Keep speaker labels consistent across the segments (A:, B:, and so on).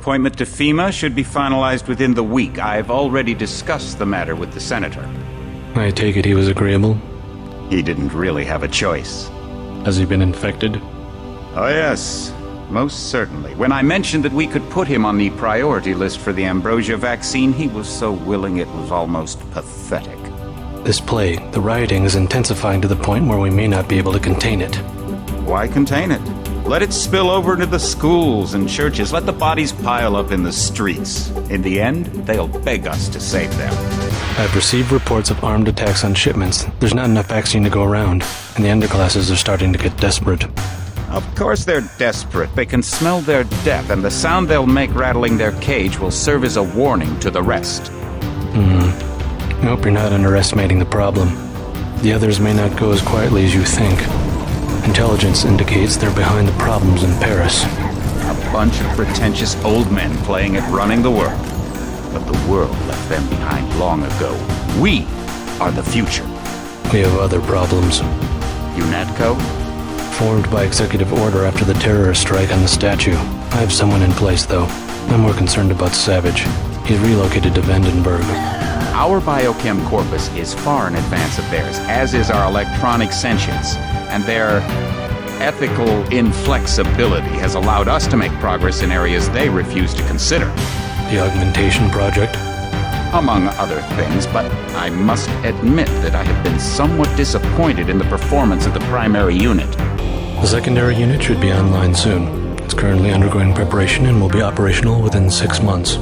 A: appointment to FEMA should be finalized within the week. I've already discussed the matter with the senator.
B: I take it he was agreeable?
A: He didn't really have a choice.
B: Has he been infected?
A: Oh yes, most certainly. When I mentioned that we could put him on the priority list for the ambrosia vaccine, he was so willing it was almost pathetic.
B: This plague, the rioting is intensifying to the point where we may not be able to contain it.
A: Why contain it? Let it spill over into the schools and churches. Let the bodies pile up in the streets. In the end, they'll beg us to save them.
B: I've received reports of armed attacks on shipments. There's not enough vaccine to go around, and the underclasses are starting to get desperate.
A: Of course they're desperate. They can smell their death, and the sound they'll make rattling their cage will serve as a warning to the rest.
B: I hope you're not underestimating the problem. The others may not go as quietly as you think. Intelligence indicates they're behind the problems in Paris.
A: A bunch of pretentious old men playing at running the world. But the world left them behind long ago. We are the future.
B: We have other problems.
A: UNATCO?
B: Formed by executive order after the terrorist strike on the statue. I have someone in place, though. I'm more concerned about Savage. He's relocated to Vandenberg.
A: Our biochem corpus is far in advance of theirs, as is our electronic sentience, and their ethical inflexibility has allowed us to make progress in areas they refuse to consider.
B: The augmentation project?
A: Among other things, but I must admit that I have been somewhat disappointed in the performance of the primary unit.
B: The secondary unit should be online soon. It's currently undergoing preparation and will be operational within 6 months.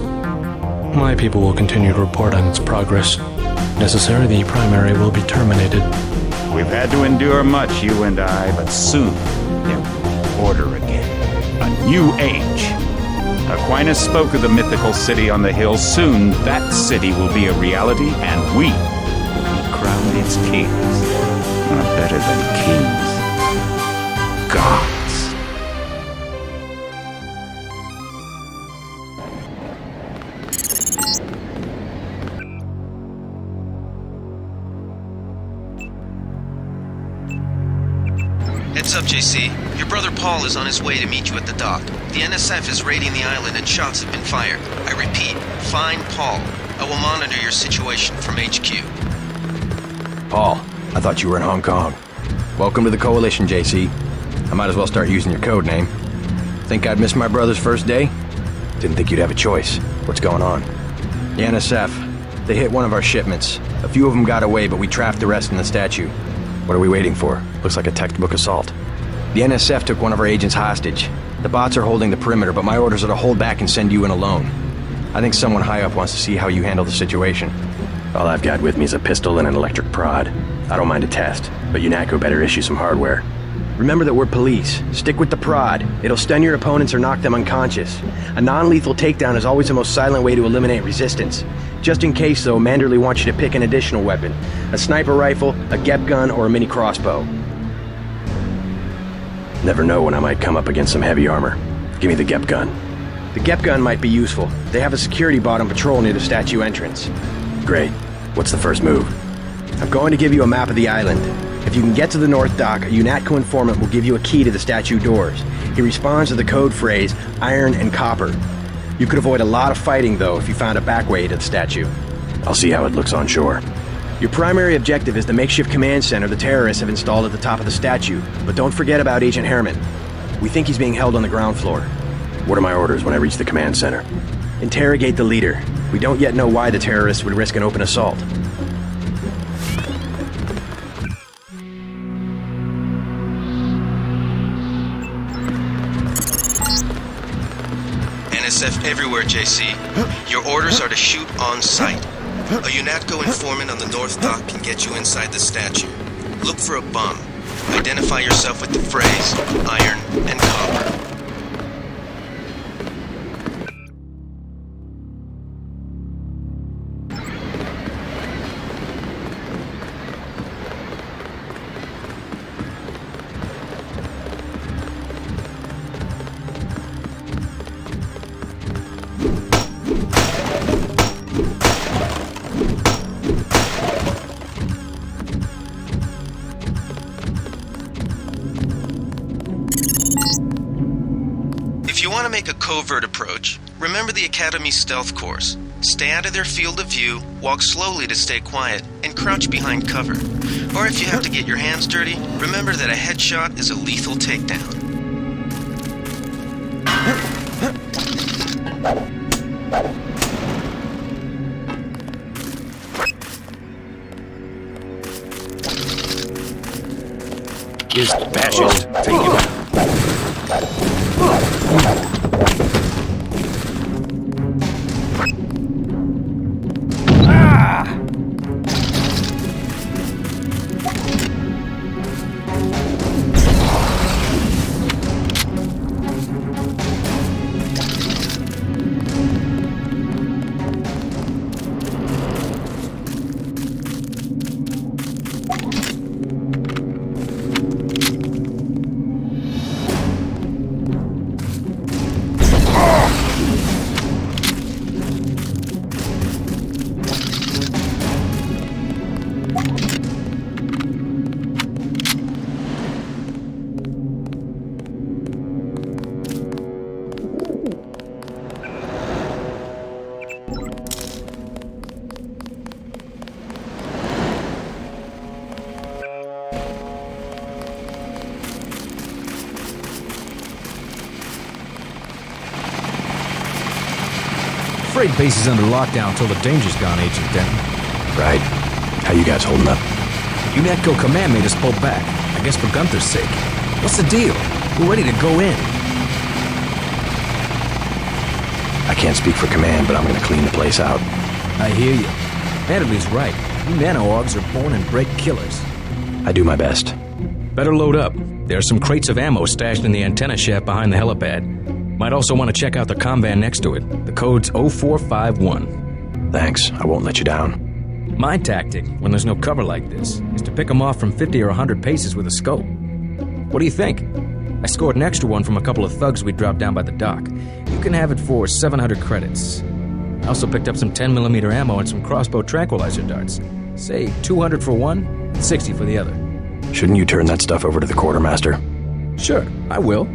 B: My people will continue to report on its progress. If necessary, the primary will be terminated.
A: We've had to endure much, you and I, but soon there will be order again. A new age. Aquinas spoke of the mythical city on the hill. Soon that city will be a reality, and we will be crowned its kings. Not better than kings. Gods.
C: Heads up, JC. Your brother Paul is on his way to meet you at the dock. The NSF is raiding the island and shots have been fired. I repeat, find Paul. I will monitor your situation from HQ.
D: Paul, I thought you were in Hong Kong. Welcome to the Coalition, JC. I might as well start using your code name. Think I'd miss my brother's first day? Didn't think you'd have a choice. What's going on? The NSF. They hit one of our shipments. A few of them got away, but we trapped the rest in the statue. What are we waiting for? Looks like a textbook assault. The NSF took one of our agents hostage. The bots are holding the perimeter, but my orders are to hold back and send you in alone. I think someone high up wants to see how you handle the situation. All I've got with me is a pistol and an electric prod. I don't mind a test, but UNATCO better issue some hardware. Remember that we're police. Stick with the prod. It'll stun your opponents or knock them unconscious. A non-lethal takedown is always the most silent way to eliminate resistance. Just in case, though, Manderley wants you to pick an additional weapon. A sniper rifle, a GEP gun, or a mini crossbow. Never know when I might come up against some heavy armor. Give me the GEP gun. The GEP gun might be useful. They have a security bot on patrol near the statue entrance. Great. What's the first move? I'm going to give you a map of the island. If you can get to the North Dock, a UNATCO informant will give you a key to the statue doors. He responds to the code phrase, iron and copper. You could avoid a lot of fighting, though, if you found a back way to the statue. I'll see how it looks on shore. Your primary objective is the makeshift command center the terrorists have installed at the top of the statue, but don't forget about Agent Herman. We think he's being held on the ground floor. What are my orders when I reach the command center? Interrogate the leader. We don't yet know why the terrorists would risk an open assault.
C: NSF everywhere, JC. Your orders are to shoot on sight. A UNATCO informant on the North Dock can get you inside the statue. Look for a bum. Identify yourself with the phrase, iron and copper. If you want to make a covert approach, Remember the Academy stealth course. Stay out of their field of view, walk slowly to stay quiet, and crouch behind cover. Or if you have to get your hands dirty, remember that a headshot is a lethal takedown.
D: Is fascist. Take him out.
E: Freight base is under lockdown until the danger's gone, Agent Denton.
D: Right. How you guys holding up?
E: UNATCO command made us pull back. I guess for Gunther's sake. What's the deal? We're ready to go in.
D: I can't speak for command, but I'm gonna clean the place out.
E: I hear you. Manderly's right. You nano-augs are born and bred killers.
D: I do my best.
E: Better load up. There are some crates of ammo stashed in the antenna shaft behind the helipad. Might also want to check out the comm van next to it. The code's 0451.
D: Thanks. I won't let you down.
E: My tactic, when there's no cover like this, is to pick them off from 50 or 100 paces with a scope. What do you think? I scored an extra one from a couple of thugs we dropped down by the dock. You can have it for 700 credits. I also picked up some 10mm ammo and some crossbow tranquilizer darts. Say 200 for one, 60 for the other.
D: Shouldn't you turn that stuff over to the quartermaster?
E: Sure, I will.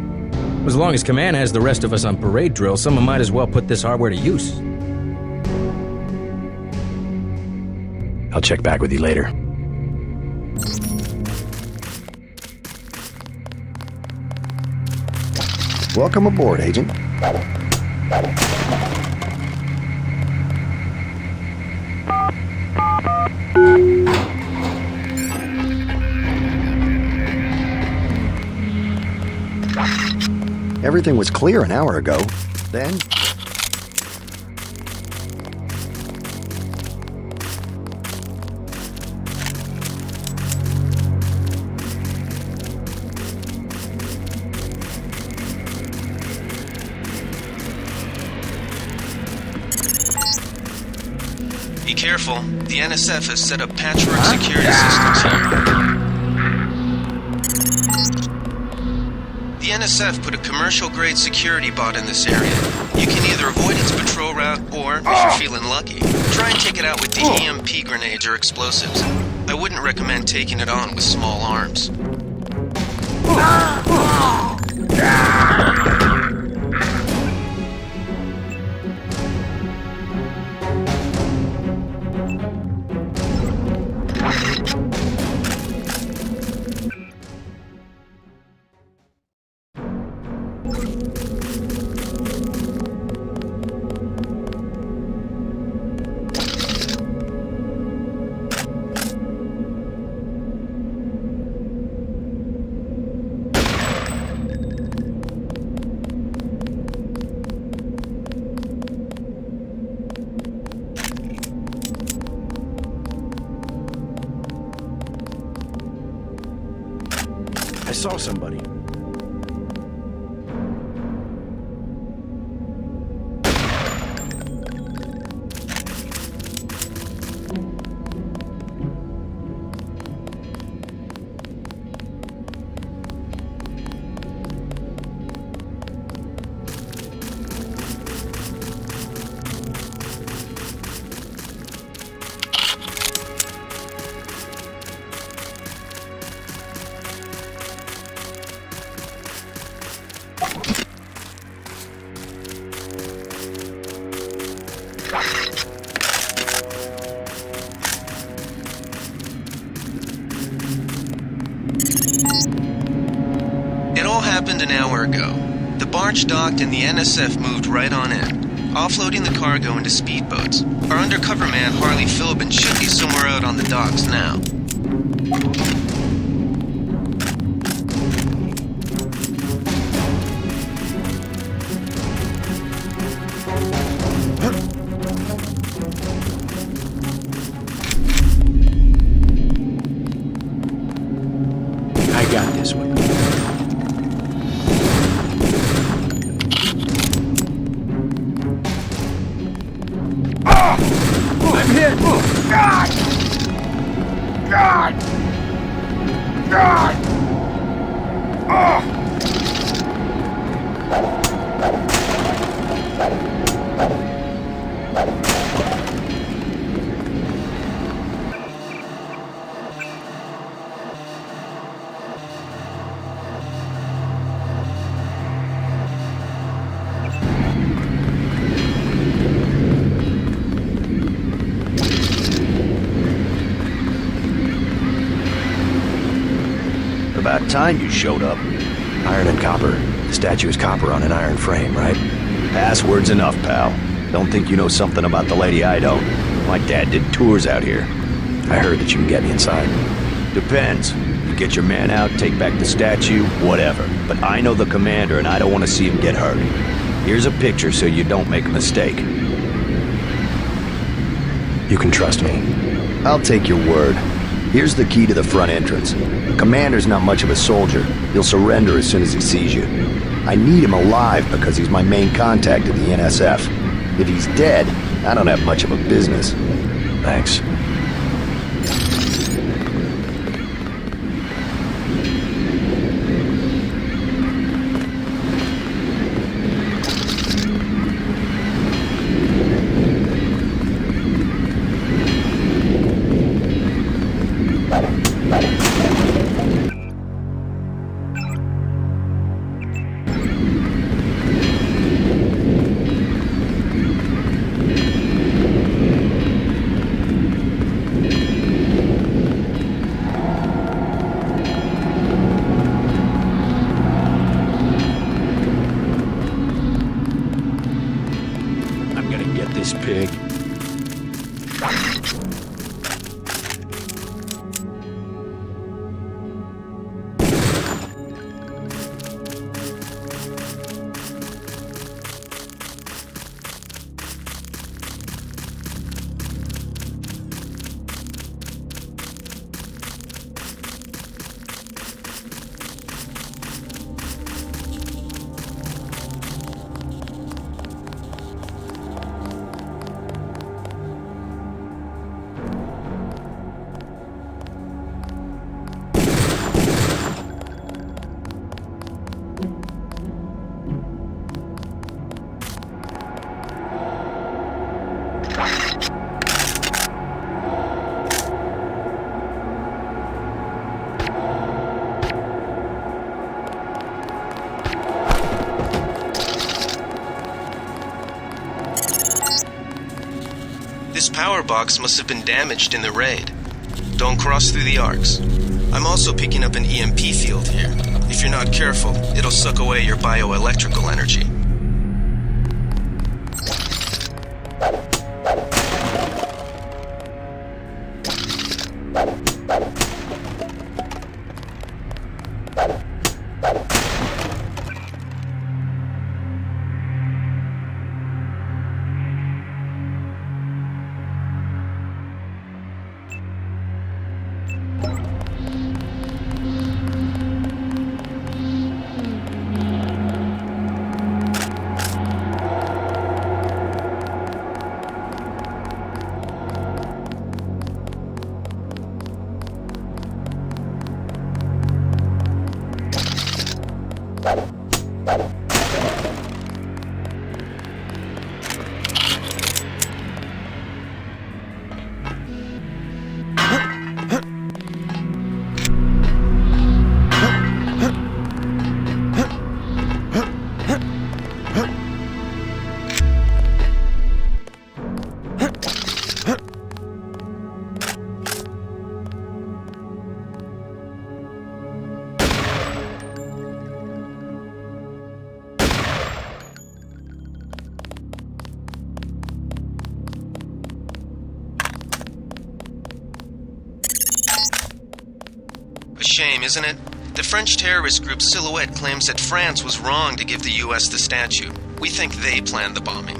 E: As long as command has the rest of us on parade drill, someone might as well put this hardware to use.
D: I'll check back with you later.
F: Welcome aboard, Agent. Everything was clear an hour ago. Then...
C: Be careful. The NSF has set up patchwork security systems here. The NSF put a commercial-grade security bot in this area. You can either avoid its patrol route, or, if you're feeling lucky, try and take it out with the EMP grenades or explosives. I wouldn't recommend taking it on with small arms.
F: I saw somebody.
C: happened an hour ago. The barge docked and the NSF moved right on in, offloading the cargo into speedboats. Our undercover man, Harley Philbin, should be somewhere out on the docks now.
F: I got this one. I'm hit! God! God! God! About time you showed up.
D: Iron and copper. The statue is copper on an iron frame, right?
F: Password's enough, pal. Don't think you know something about the lady I don't. My dad did tours out here.
D: I heard that you can get me inside.
F: Depends. You get your man out, take back the statue, whatever. But I know the commander and I don't want to see him get hurt. Here's a picture so you don't make a mistake.
D: You can trust me.
F: I'll take your word. Here's the key to the front entrance. The commander's not much of a soldier. He'll surrender as soon as he sees you. I need him alive because he's my main contact at the NSF. If he's dead, I don't have much of a business.
D: Thanks.
F: This pig.
C: This power box must have been damaged in the raid. Don't cross through the arcs. I'm also picking up an EMP field here. If you're not careful, it'll suck away your bioelectrical energy. shame, isn't it? The French terrorist group Silhouette claims that France was wrong to give the US the statue. We think they planned the bombing.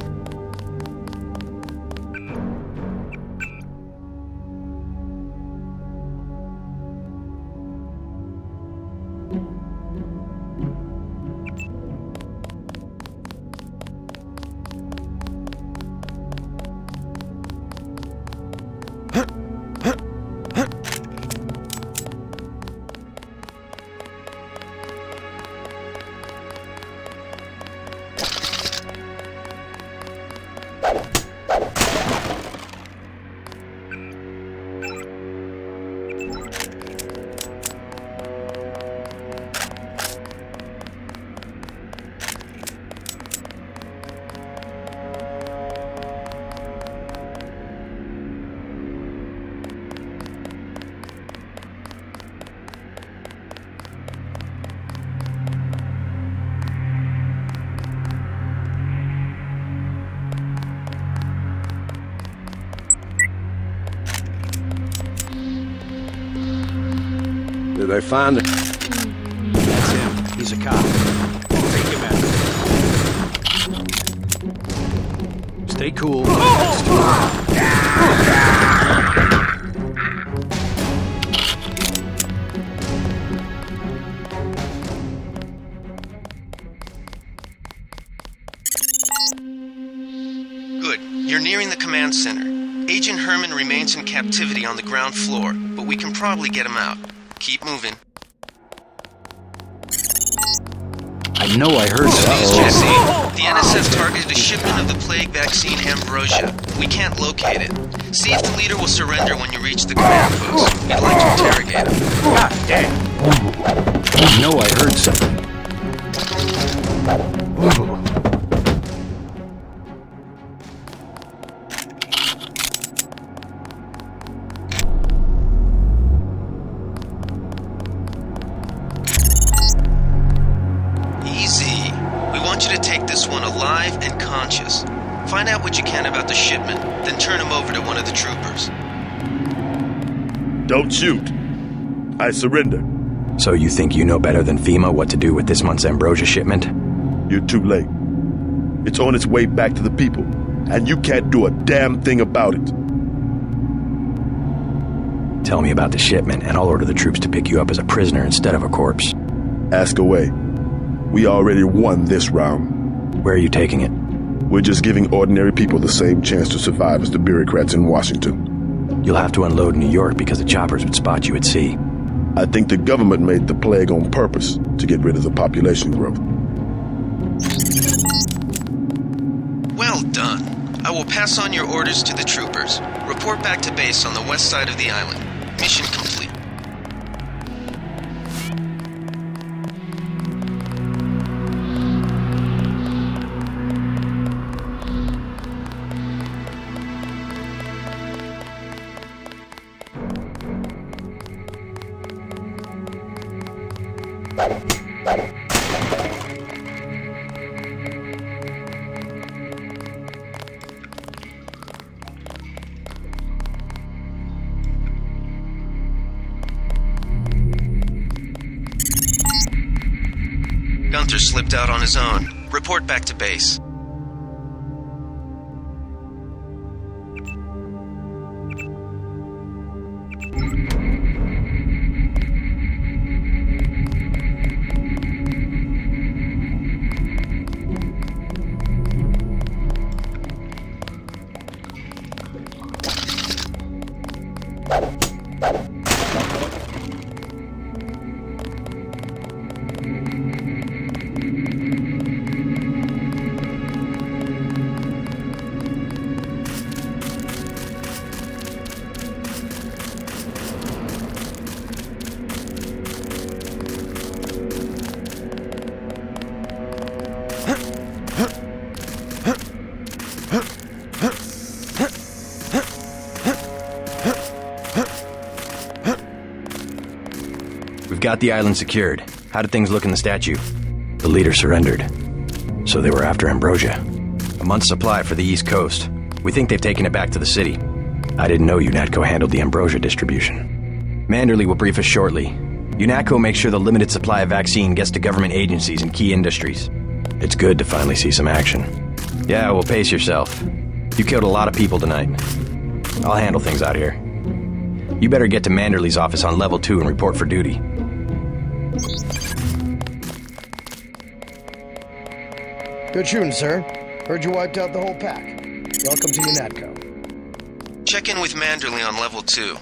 G: Did they find it? That's him. He's a cop. Take him out. Stay cool.
C: Good. You're nearing the command center. Agent Herman remains in captivity on the ground floor, but we can probably get him out. Keep moving.
F: I know I heard
C: Please,
F: that.
C: Jesse. The NSF targeted a shipment of the plague vaccine Ambrosia. We can't locate it. See if the leader will surrender when you reach the command post. We'd like to interrogate him.
F: God damn. I know I heard something.
C: Easy. We want you to take this one alive and conscious. Find out what you can about the shipment, then turn him over to one of the troopers.
H: Don't shoot. I surrender.
D: So you think you know better than FEMA what to do with this month's Ambrosia shipment?
H: You're too late. It's on its way back to the people, and you can't do a damn thing about it.
D: Tell me about the shipment, and I'll order the troops to pick you up as a prisoner instead of a corpse.
H: Ask away. We already won this round.
D: Where are you taking it?
H: We're just giving ordinary people the same chance to survive as the bureaucrats in Washington.
D: You'll have to unload in New York because the choppers would spot you at sea.
H: I think the government made the plague on purpose to get rid of the population growth.
C: Well done. I will pass on your orders to the troopers. Report back to base on the west side of the island. Mission complete. Gunther slipped out on his own. Report back to base.
D: We've got the island secured. How did things look in the statue? The leader surrendered. So they were after Ambrosia. A month's supply for the East Coast. We think they've taken it back to the city. I didn't know UNATCO handled the Ambrosia distribution. Manderley will brief us shortly. UNATCO makes sure the limited supply of vaccine gets to government agencies and key industries. It's good to finally see some action. Yeah, well, pace yourself. You killed a lot of people tonight. I'll handle things out here. You better get to Manderley's office on level 2 and report for duty.
I: Good shooting, sir. Heard you wiped out the whole pack. Welcome to UNATCO.
C: Check in with Manderley on level 2.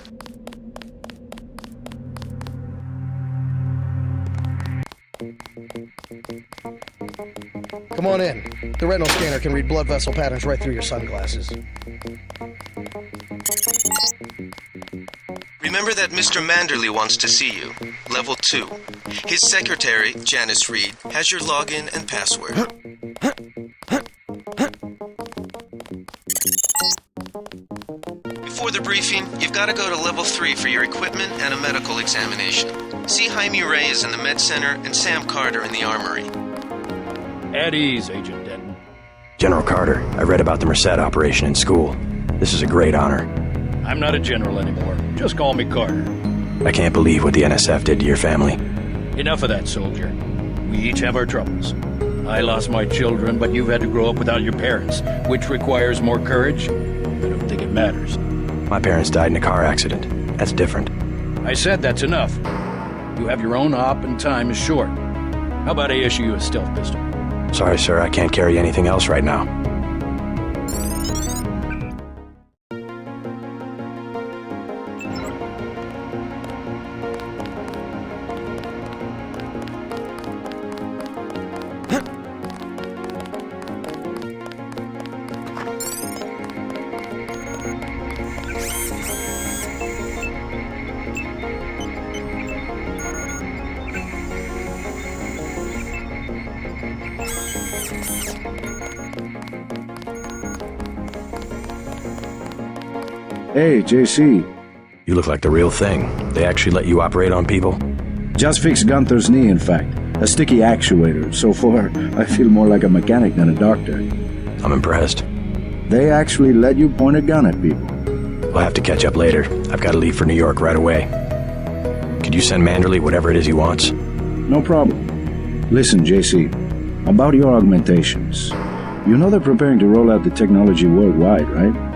I: Come on in. The retinal scanner can read blood vessel patterns right through your sunglasses.
C: Remember that Mr. Manderley wants to see you. Level 2. His secretary, Janice Reed, has your login and password. Before the briefing, you've got to go to level 3 for your equipment and a medical examination. See Jaime Reyes in the med center and Sam Carter in the armory.
G: At ease, Agent Denton.
D: General Carter, I read about the Merced operation in school. This is a great honor.
G: I'm not a general anymore. Just call me Carter.
D: I can't believe what the NSF did to your family.
G: Enough of that, soldier. We each have our troubles. I lost my children, but you've had to grow up without your parents, which requires more courage. I don't think it matters.
D: My parents died in a car accident. That's different.
G: I said that's enough. You have your own op and time is short. How about I issue you a stealth pistol?
D: Sorry, sir, I can't carry anything else right now.
J: Hey, JC.
D: You look like the real thing. They actually let you operate on people?
J: Just fixed Gunther's knee, in fact. A sticky actuator. So far, I feel more like a mechanic than a doctor.
D: I'm impressed.
J: They actually let you point a gun at people.
D: We'll have to catch up later. I've got to leave for New York right away. Could you send Manderley whatever it is he wants?
J: No problem. Listen, JC. About your augmentations. You know they're preparing to roll out the technology worldwide, right?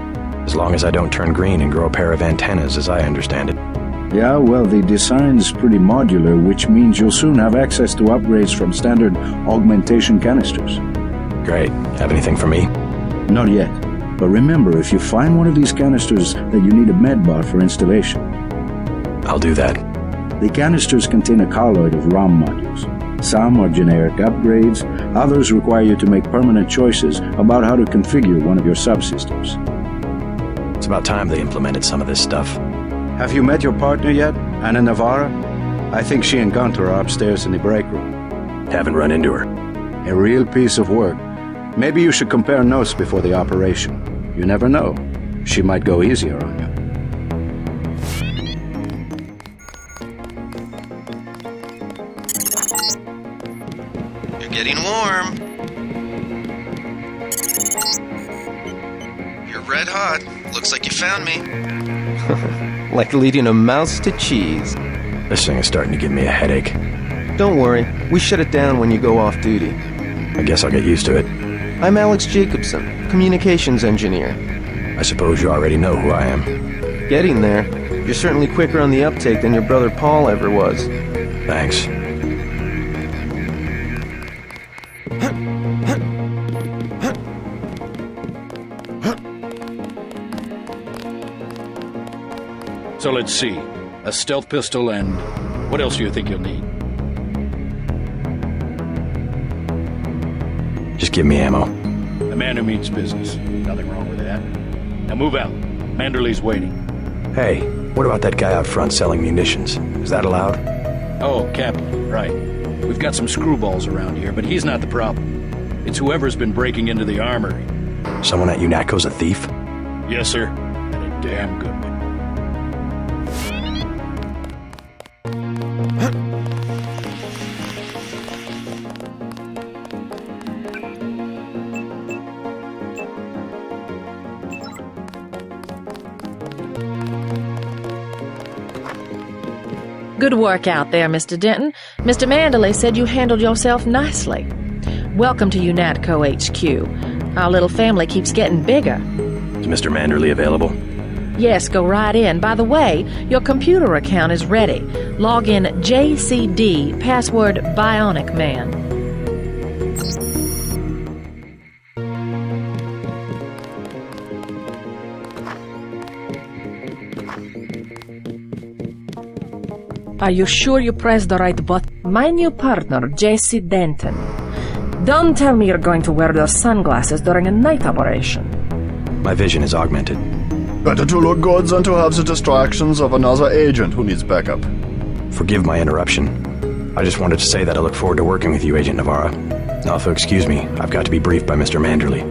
D: As long as I don't turn green and grow a pair of antennas, as I understand it.
J: Yeah, well, the design's pretty modular, which means you'll soon have access to upgrades from standard augmentation canisters.
D: Great. Have anything for me?
J: Not yet. But remember, if you find one of these canisters that you need a medbot for installation.
D: I'll do that.
J: The canisters contain a colloid of ROM modules. Some are generic upgrades, others require you to make permanent choices about how to configure one of your subsystems.
D: It's about time they implemented some of this stuff.
J: Have you met your partner yet, Anna Navarra? I think she and Gunther are upstairs in the break room.
D: Haven't run into her.
J: A real piece of work. Maybe you should compare notes before the operation. You never know. She might go easier on you.
C: You're getting warm. You're red hot. Looks like you found me.
K: Like leading a mouse to cheese.
D: This thing is starting to give me a headache.
K: Don't worry, we shut it down when you go off duty.
D: I guess I'll get used to it.
K: I'm Alex Jacobson, communications engineer.
D: I suppose you already know who I am.
K: Getting there. You're certainly quicker on the uptake than your brother Paul ever was.
D: Thanks.
G: So let's see. A stealth pistol and... what else do you think you'll need?
D: Just give me ammo.
G: A man who means business. Nothing wrong with that. Now move out. Manderley's waiting.
D: Hey, what about that guy out front selling munitions? Is that allowed?
G: Oh, Kaplan, right. We've got some screwballs around here, but he's not the problem. It's whoever's been breaking into the armory.
D: Someone at UNATCO's a thief?
G: Yes, sir. And a damn good one.
L: Good work out there, Mr. Denton. Mr. Manderley said you handled yourself nicely. Welcome to UNATCO HQ. Our little family keeps getting bigger.
D: Is Mr. Manderley available?
L: Yes, go right in. By the way, your computer account is ready. Log in JCD, password Bionic Man. Are you sure you pressed the right button? My new partner, JC Denton. Don't tell me you're going to wear those sunglasses during a night operation.
D: My vision is augmented.
M: Better to look good than to have the distractions of another agent who needs backup.
D: Forgive my interruption. I just wanted to say that I look forward to working with you, Agent Navarra. Now, if you'll excuse me, I've got to be briefed by Mr. Manderley.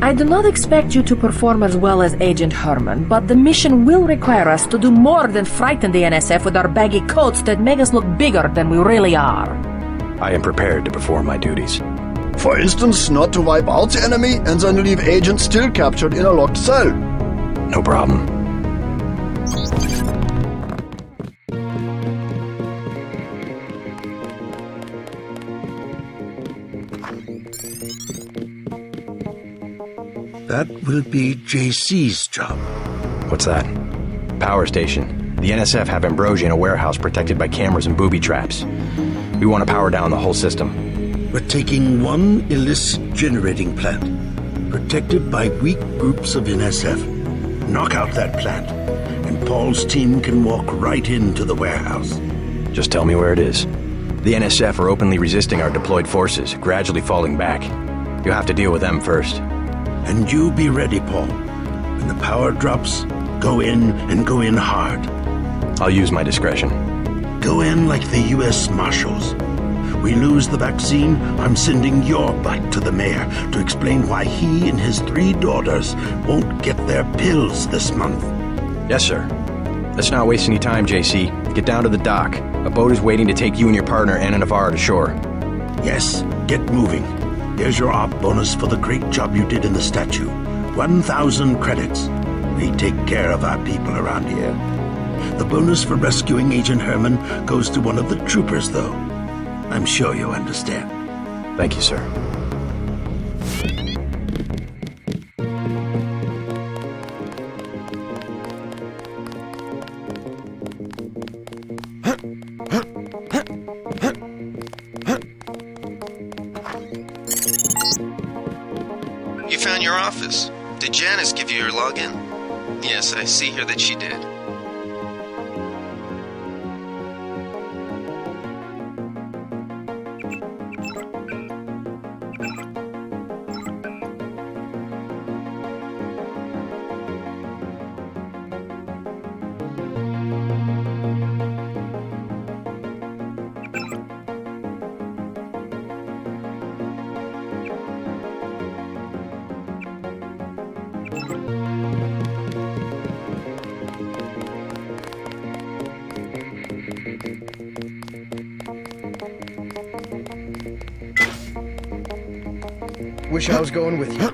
L: I do not expect you to perform as well as Agent Herman, but the mission will require us to do more than frighten the NSF with our baggy coats that make us look bigger than we really are.
D: I am prepared to perform my duties.
M: For instance, not to wipe out the enemy and then leave agents still captured in a locked cell.
D: No problem.
N: That will be JC's job.
D: What's that? Power station. The NSF have Ambrosia in a warehouse protected by cameras and booby traps. We want to power down the whole system.
N: We're taking one illicit generating plant, protected by weak groups of NSF. Knock out that plant, and Paul's team can walk right into the warehouse.
D: Just tell me where it is. The NSF are openly resisting our deployed forces, gradually falling back. You'll have to deal with them first.
N: And you be ready, Paul. When the power drops, go in and go in hard.
D: I'll use my discretion.
N: Go in like the U.S. Marshals. We lose the vaccine, I'm sending your butt to the mayor to explain why he and his 3 daughters won't get their pills this month.
D: Yes, sir. Let's not waste any time, JC. Get down to the dock. A boat is waiting to take you and your partner, Anna Navarra, to shore.
N: Yes, get moving. Here's your op bonus for the great job you did in the statue. 1,000 credits. We take care of our people around here. The bonus for rescuing Agent Herman goes to one of the troopers, though. I'm sure you understand.
D: Thank you, sir.
C: You found your office. Did Janice give you your login? Yes, I see here that she did.
I: Wish I was going with you.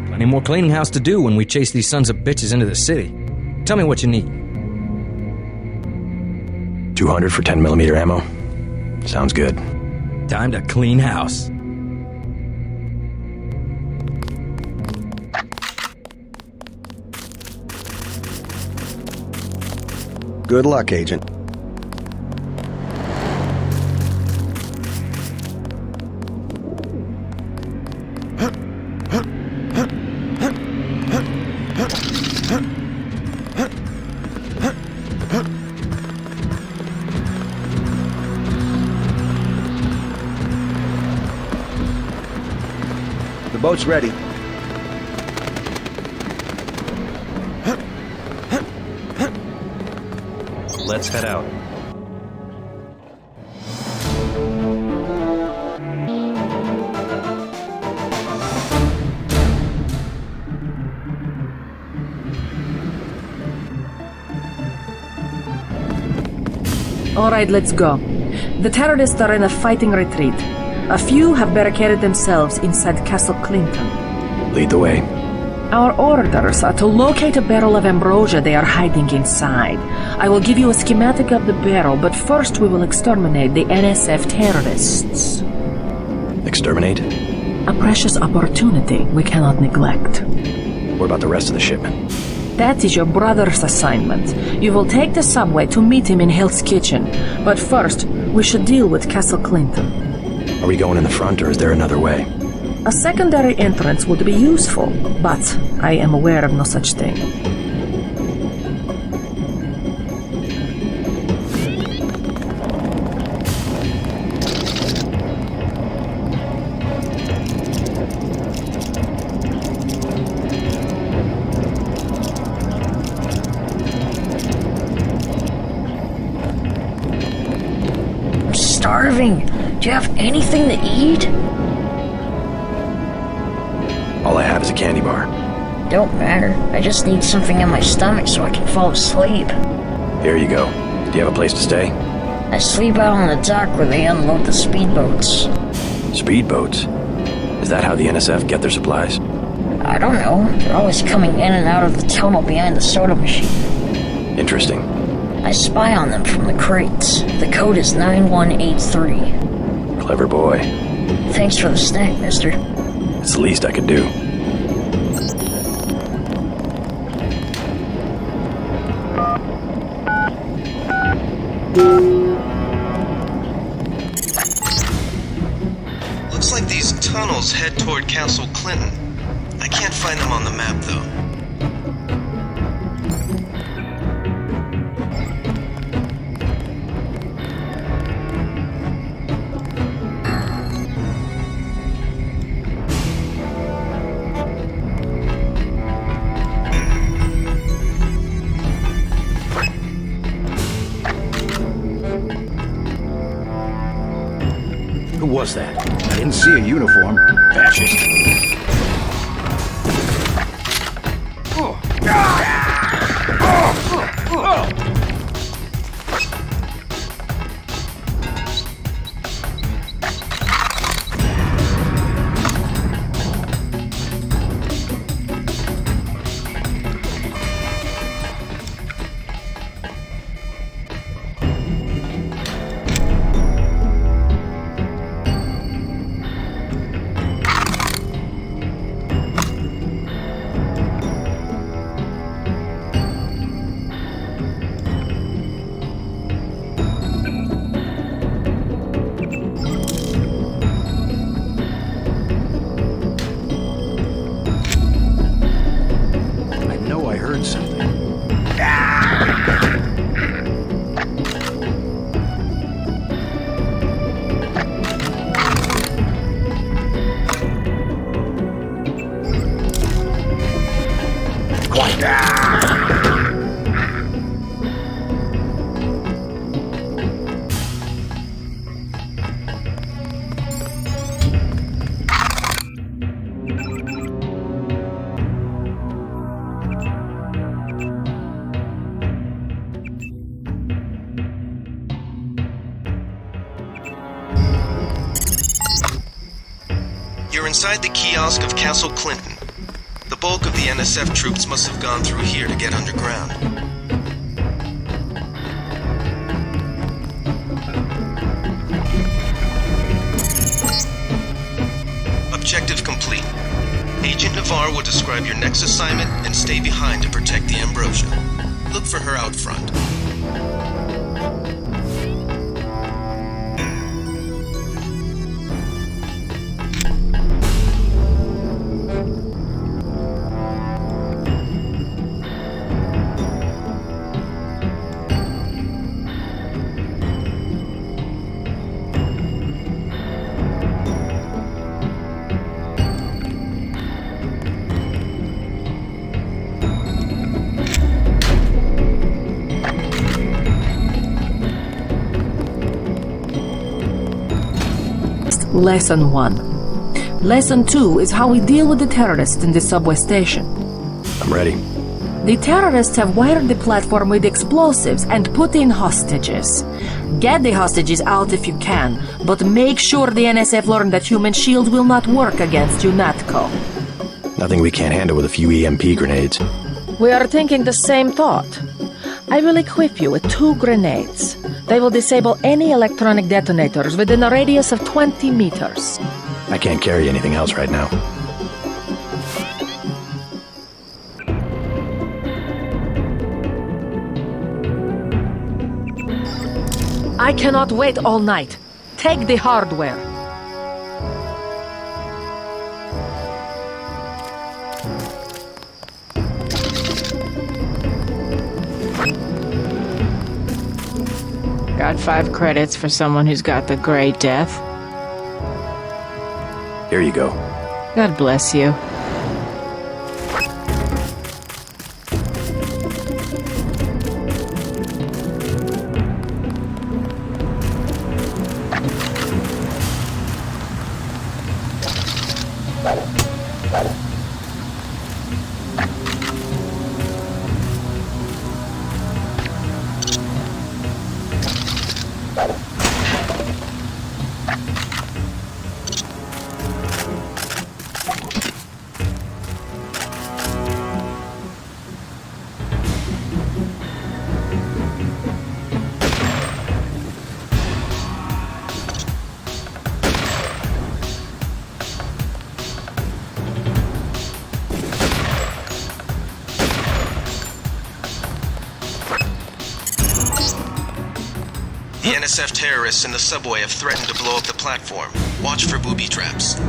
E: Plenty more cleaning house to do when we chase these sons of bitches into the city. Tell me what you need.
D: 200 for 10mm ammo. Sounds good.
E: Time to clean house.
F: Good luck, Agent.
K: The boat's ready.
O: Let's head out.
L: Alright, let's go. The terrorists are in a fighting retreat. A few have barricaded themselves inside Castle Clinton.
D: Lead the way.
L: Our orders are to locate a barrel of ambrosia they are hiding inside. I will give you a schematic of the barrel, but first we will exterminate the NSF terrorists.
D: Exterminate?
L: A precious opportunity we cannot neglect.
D: What about the rest of the shipment?
L: That is your brother's assignment. You will take the subway to meet him in Hell's Kitchen. But first, we should deal with Castle Clinton.
D: Are we going in the front, or is there another way?
L: A secondary entrance would be useful, but I am aware of no such thing.
O: I'm starving. Do you have anything to eat?
D: All I have is a candy bar.
O: Don't matter. I just need something in my stomach so I can fall asleep.
D: Here you go. Do you have a place to stay?
O: I sleep out on the dock where they unload the speedboats.
D: Speedboats? Is that how the NSF get their supplies?
O: I don't know. They're always coming in and out of the tunnel behind the soda machine.
D: Interesting.
O: I spy on them from the crates. The code is 9183.
D: Clever boy.
O: Thanks for the snack, mister.
D: It's the least I could do.
C: Looks like these tunnels head toward Castle Clinton. I can't find them on the map, though.
G: Who was that? I didn't see a uniform. Fascist.
C: You're inside the kiosk of Castle Clinton. The bulk of the NSF troops must have gone through here to get underground. Objective complete. Agent Navarre will describe your next assignment and stay behind to protect the ambrosia. Look for her out front.
L: Lesson 1. Lesson 2 is how we deal with the terrorists in the subway station.
D: I'm ready.
L: The terrorists have wired the platform with explosives and put in hostages. Get the hostages out if you can, but make sure the NSF learn that human shields will not work against UNATCO.
D: Nothing we can't handle with a few EMP grenades.
L: We are thinking the same thought. I will equip you with 2 grenades. They will disable any electronic detonators within a radius of 20 meters.
D: I can't carry anything else right now.
L: I cannot wait all night. Take the hardware.
P: Got 5 credits for someone who's got the Grey Death.
D: Here you go.
P: God bless you.
C: The NSF terrorists in the subway have threatened to blow up the platform. Watch for booby traps.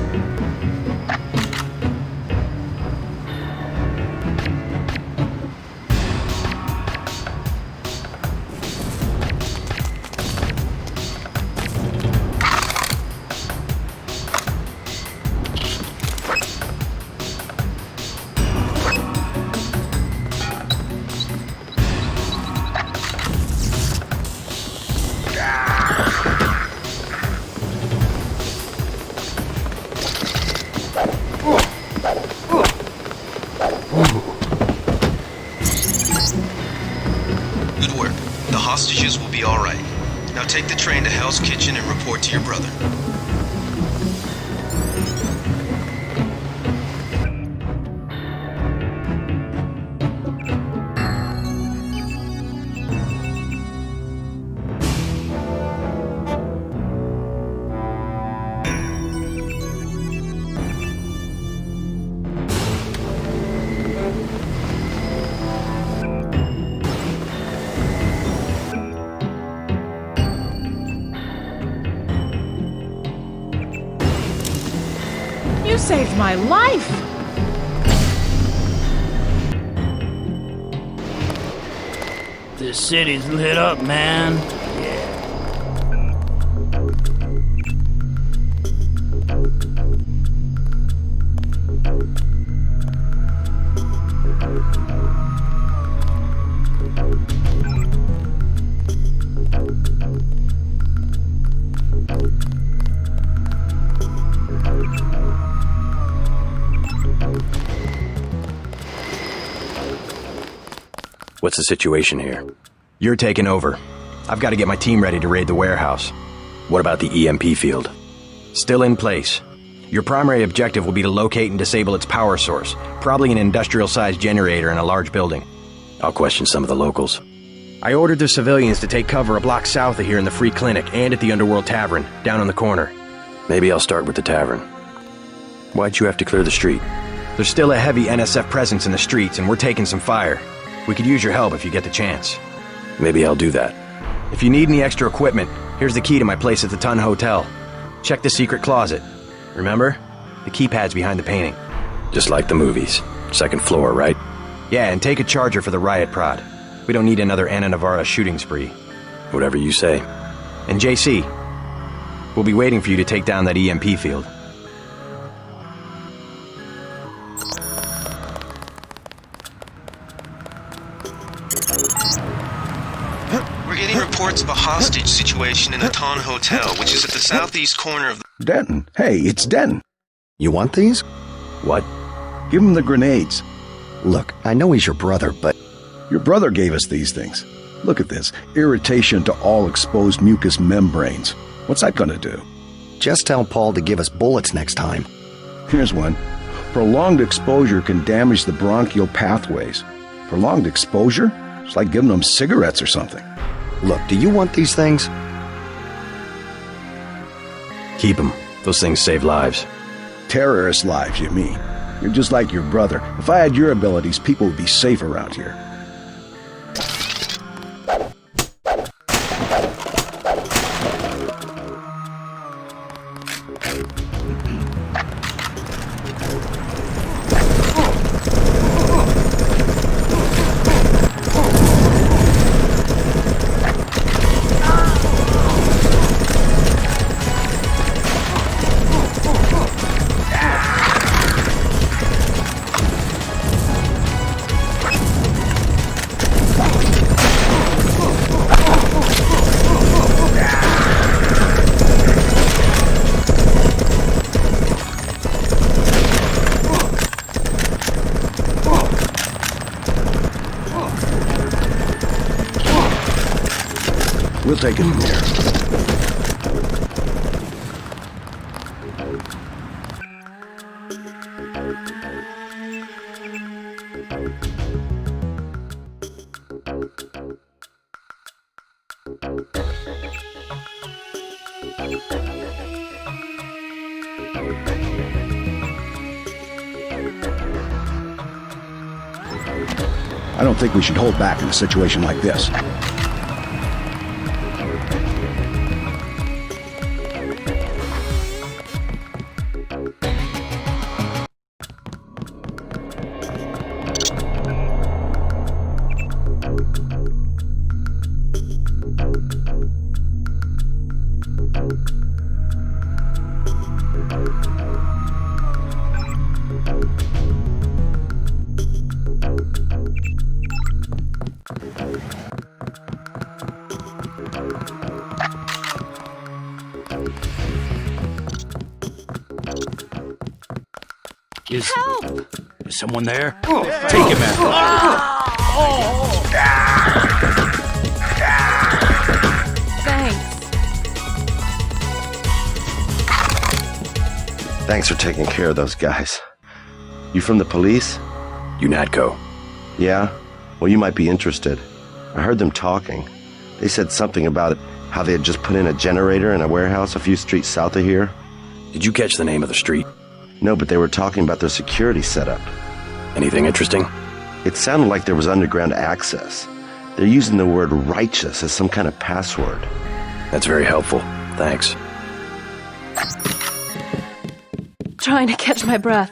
C: Good work. The hostages will be all right. Now take the train to Hell's Kitchen and report to your brother.
P: You saved my life!
G: This city's lit up, man.
D: What's the situation here? You're taking over. I've got to get my team ready to raid the warehouse. What about the EMP field? Still in place. Your primary objective will be to locate and disable its power source, probably an industrial-sized generator in a large building. I'll question some of the locals. I ordered the civilians to take cover a block south of here in the Free Clinic and at the Underworld Tavern, down on the corner. Maybe I'll start with the tavern. Why'd you have to clear the street? There's still a heavy NSF presence in the streets, and we're taking some fire. We could use your help if you get the chance. Maybe I'll do that. If you need any extra equipment, here's the key to my place at the Ton Hotel. Check the secret closet. Remember? The keypad's behind the painting. Just like the movies. 2nd floor, right? Yeah, and take a charger for the riot prod. We don't need another Anna Navarra shooting spree. Whatever you say. And JC, we'll be waiting for you to take down that EMP field.
C: We're getting reports of a hostage situation in the Ton Hotel, which is at the southeast corner of the...
Q: Denton. Hey, it's Denton.
F: You want these?
Q: What? Give him the grenades.
F: Look, I know he's your brother, but...
Q: Your brother gave us these things. Look at this. Irritation to all exposed mucous membranes. What's that gonna do?
F: Just tell Paul to give us bullets next time.
Q: Here's one. Prolonged exposure can damage the bronchial pathways. Prolonged exposure? It's like giving them cigarettes or something.
F: Look, do you want these things?
D: Keep them. Those things save lives.
Q: Terrorist lives, you mean? You're just like your brother. If I had your abilities, people would be safe around here. We'll take it from here. I don't think we should hold back in a situation like this.
G: Help! Is someone there? Take him out.
R: Thanks for taking care of those guys. You from the police?
D: UNATCO.
R: Yeah? Well, you might be interested. I heard them talking. They said something about it, how they had just put in a generator in a warehouse a few streets south of here.
D: Did you catch the name of the street?
R: No, but they were talking about their security setup.
D: Anything interesting?
R: It sounded like there was underground access. They're using the word righteous as some kind of password.
D: That's very helpful. Thanks.
S: Trying to catch my breath.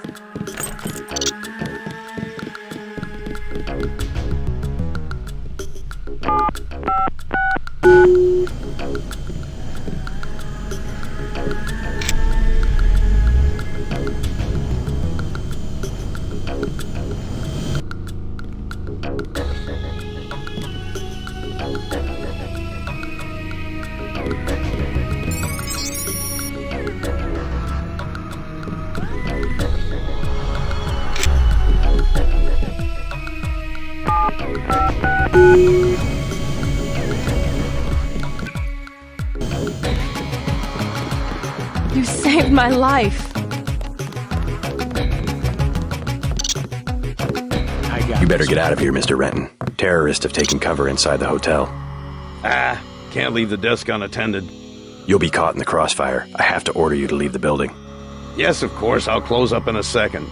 S: You saved my life.
D: You better get out of here, Mr. Renton. Terrorists have taken cover inside the hotel.
G: Can't leave the desk unattended.
D: You'll be caught in the crossfire. I have to order you to leave the building.
G: Yes, of course. I'll close up in a second.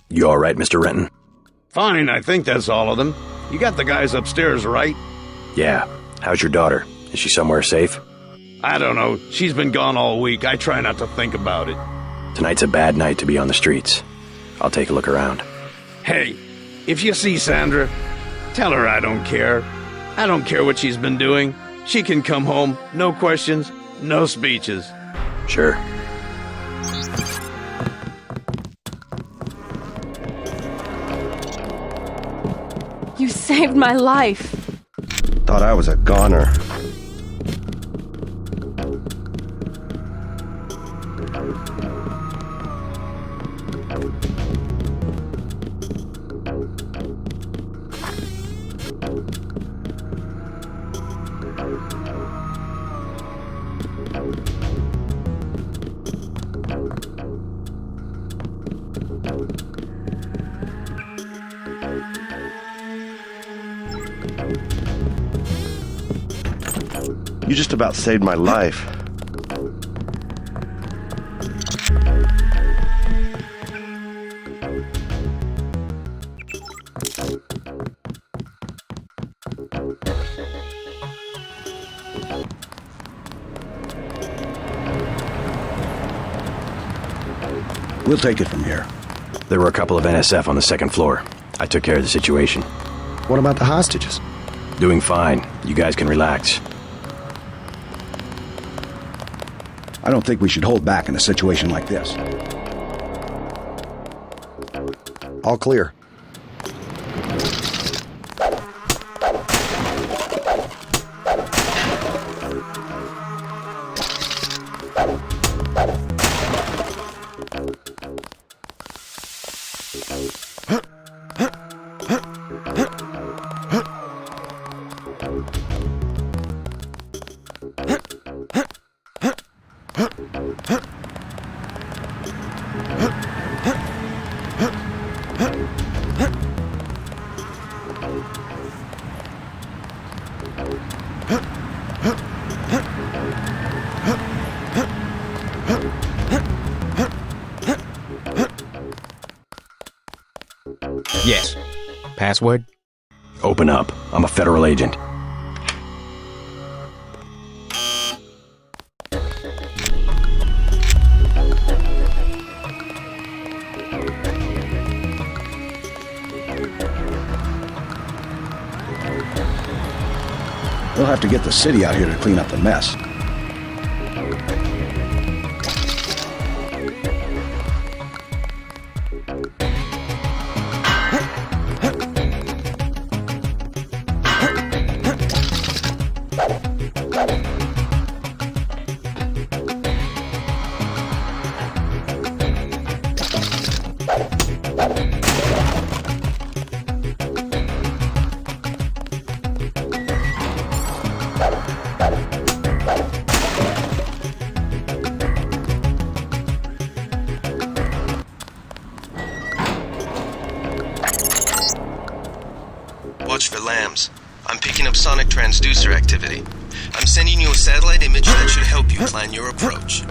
D: You all right, Mr. Renton?
G: Fine, I think that's all of them. You got the guys upstairs, right?
D: Yeah. How's your daughter? Is she somewhere safe?
G: I don't know. She's been gone all week. I try not to think about it.
D: Tonight's a bad night to be on the streets. I'll take a look around.
G: Hey, if you see Sandra, tell her I don't care. I don't care what she's been doing. She can come home. No questions, no speeches.
D: Sure.
S: saved my life.
R: Thought I was a goner. You just about saved my life.
Q: We'll take it from here.
D: There were a couple of NSF on the second floor. I took care of the situation.
F: What about the hostages?
D: Doing fine. You guys can relax.
Q: I don't think we should hold back in a situation like this.
F: All clear.
E: Yes. Password?
D: Open up. I'm a federal agent.
Q: We'll have to get the city out here to clean up the mess.
C: Watch for lambs. I'm picking up sonic transducer activity. I'm sending you a satellite image that should help you plan your approach.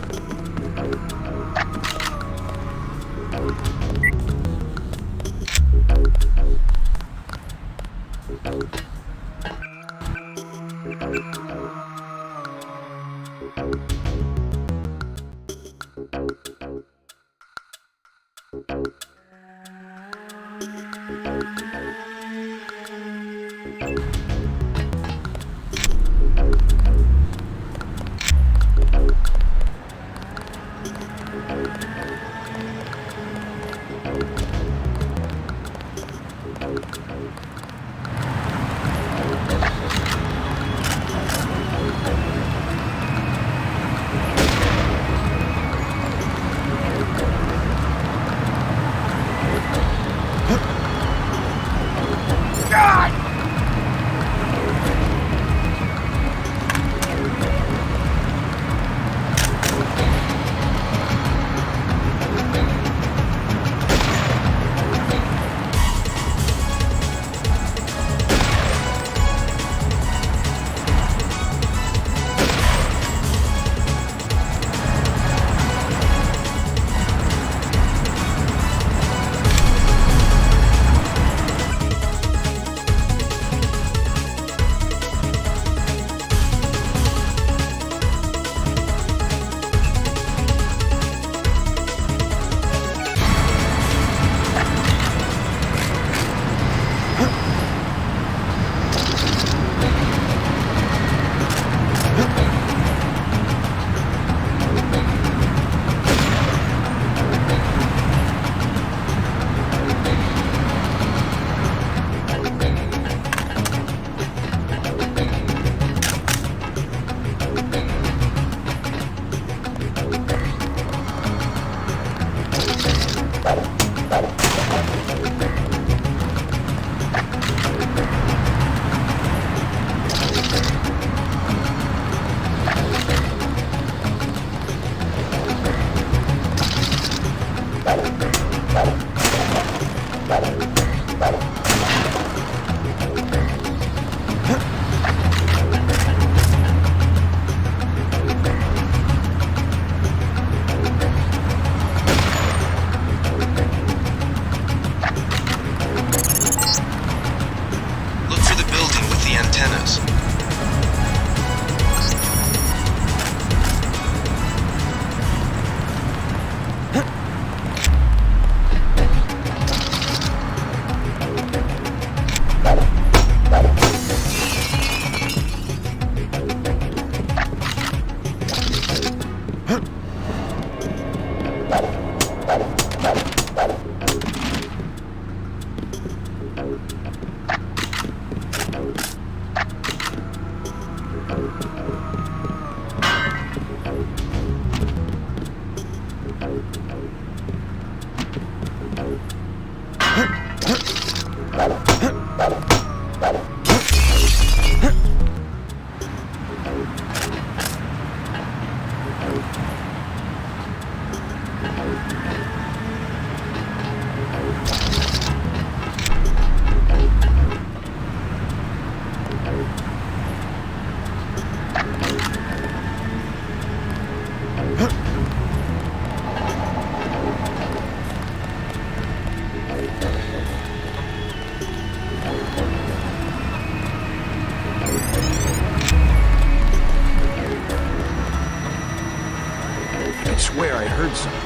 D: I swear I heard something.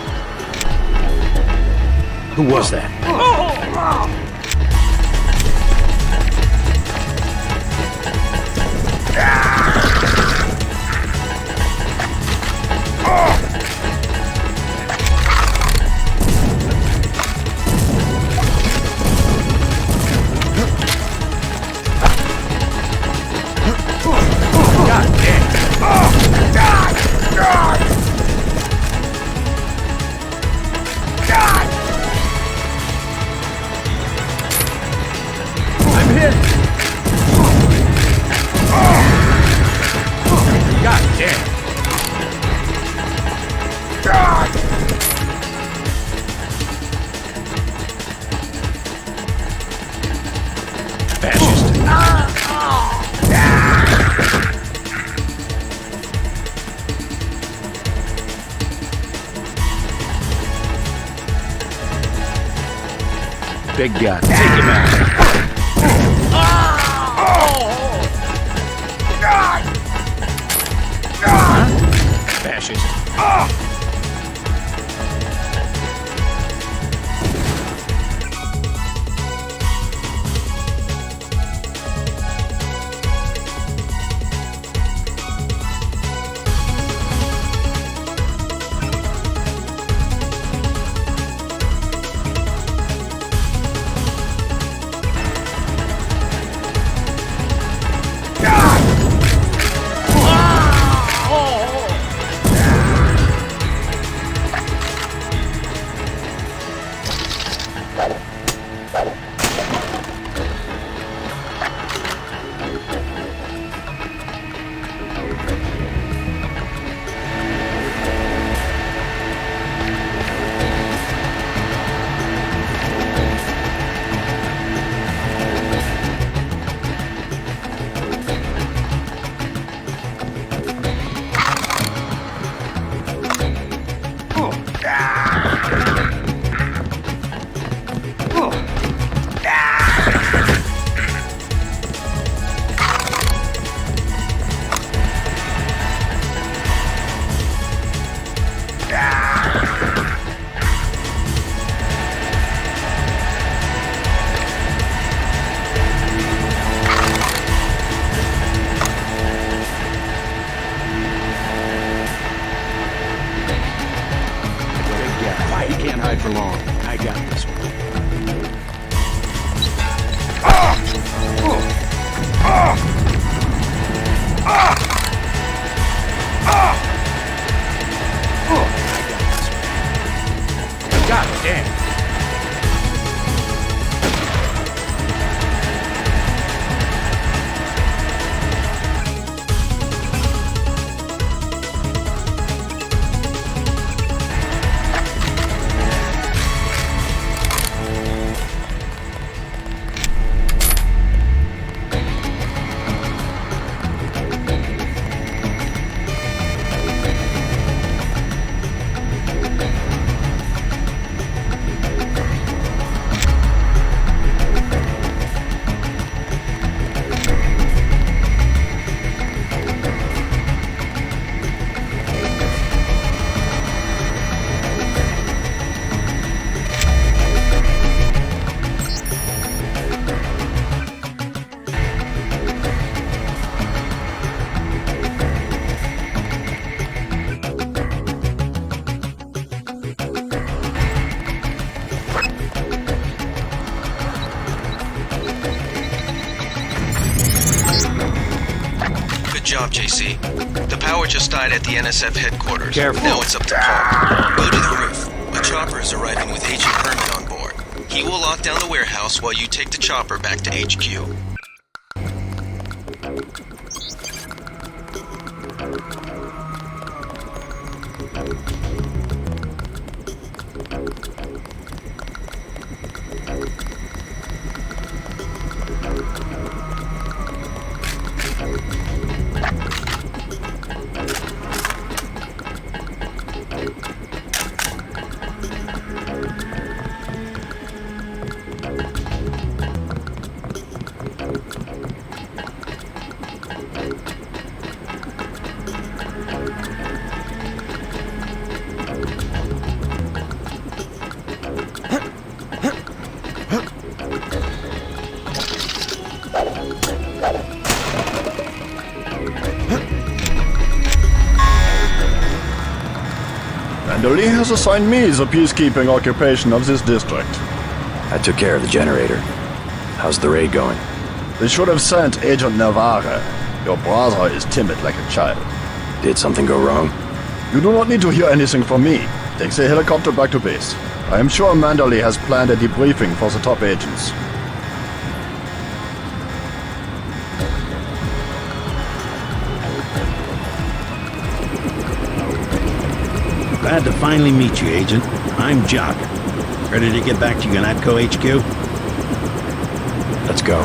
G: Who was that? Big guy. Take him out. Fascist. For long. I got this one. God damn.
C: job, JC. The power just died at the NSF headquarters.
G: Careful.
C: Now it's up to Paul. Go to the roof. A chopper is arriving with Agent Herman on board. He will lock down the warehouse while you take the chopper back to HQ.
M: Manderly has assigned me the peacekeeping occupation of this district.
D: I took care of the generator. How's the raid going?
M: They should have sent Agent Navarre. Your brother is timid like a child.
D: Did something go wrong?
M: You do not need to hear anything from me. Take the helicopter back to base. I am sure Manderly has planned a debriefing for the top agents.
N: Glad to finally meet you, Agent. I'm Jock. Ready to get back to UNATCO HQ?
D: Let's go.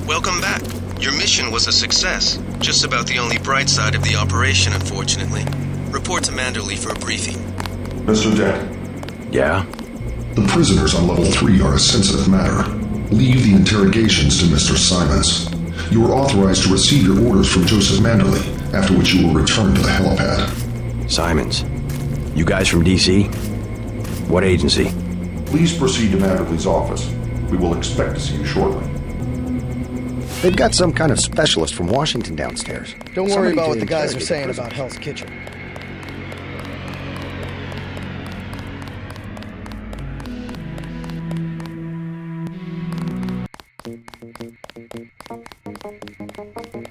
C: Welcome back. Your mission was a success. Just about the only bright side of the operation, unfortunately. Report to Manderly for a briefing.
T: Mr. Dent.
D: Yeah?
T: The prisoners on level 3 are a sensitive matter. Leave the interrogations to Mr. Simons. You are authorized to receive your orders from Joseph Manderly, after which you will return to the helipad.
D: Simons. You guys from DC? What agency?
T: Please proceed to Manderly's office. We will expect to see you shortly.
F: They've got some kind of specialist from Washington downstairs.
I: Don't worry
F: Somebody
I: about
F: to
I: what the guys are
F: interrogate
I: saying
F: the
I: about
F: prisoners.
I: Hell's Kitchen.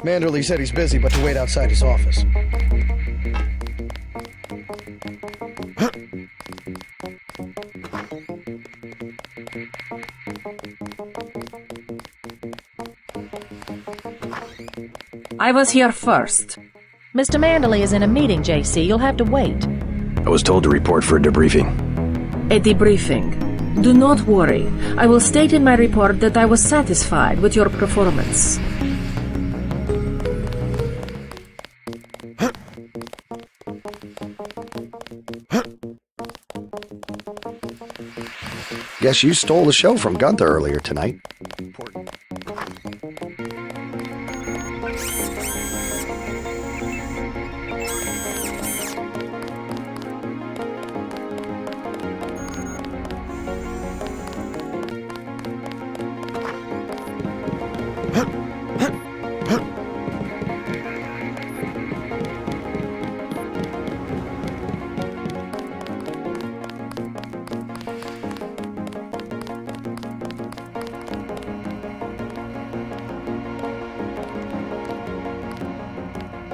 I: Manderly said he's busy, but to wait outside his office.
L: I was here first. Mr. Manderly is in a meeting, JC. You'll have to wait.
D: I was told to report for a debriefing.
L: A debriefing. Do not worry. I will state in my report that I was satisfied with your performance.
F: Guess you stole the show from Gunther earlier tonight.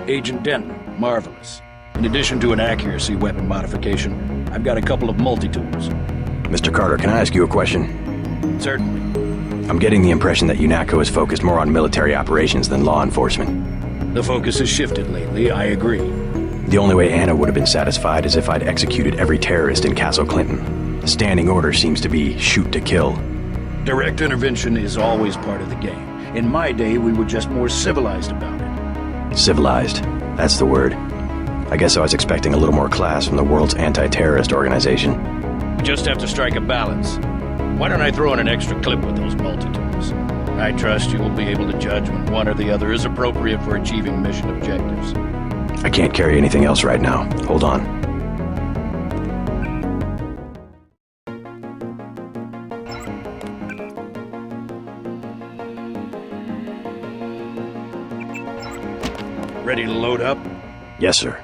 G: Agent Denton, marvelous. In addition to an accuracy weapon modification, I've got a couple of multi-tools.
D: Mr. Carter, can I ask you a question?
G: Certainly.
D: I'm getting the impression that UNATCO is focused more on military operations than law enforcement.
G: The focus has shifted lately, I agree.
D: The only way Anna would have been satisfied is if I'd executed every terrorist in Castle Clinton. The standing order seems to be shoot to kill.
G: Direct intervention is always part of the game. In my day, we were just more civilized about it.
D: Civilized. That's the word. I guess I was expecting a little more class from the world's anti-terrorist organization.
G: We just have to strike a balance. Why don't I throw in an extra clip with those multi-tools? I trust you will be able to judge when one or the other is appropriate for achieving mission objectives.
D: I can't carry anything else right now. Hold on.
G: Ready to load up?
D: Yes, sir.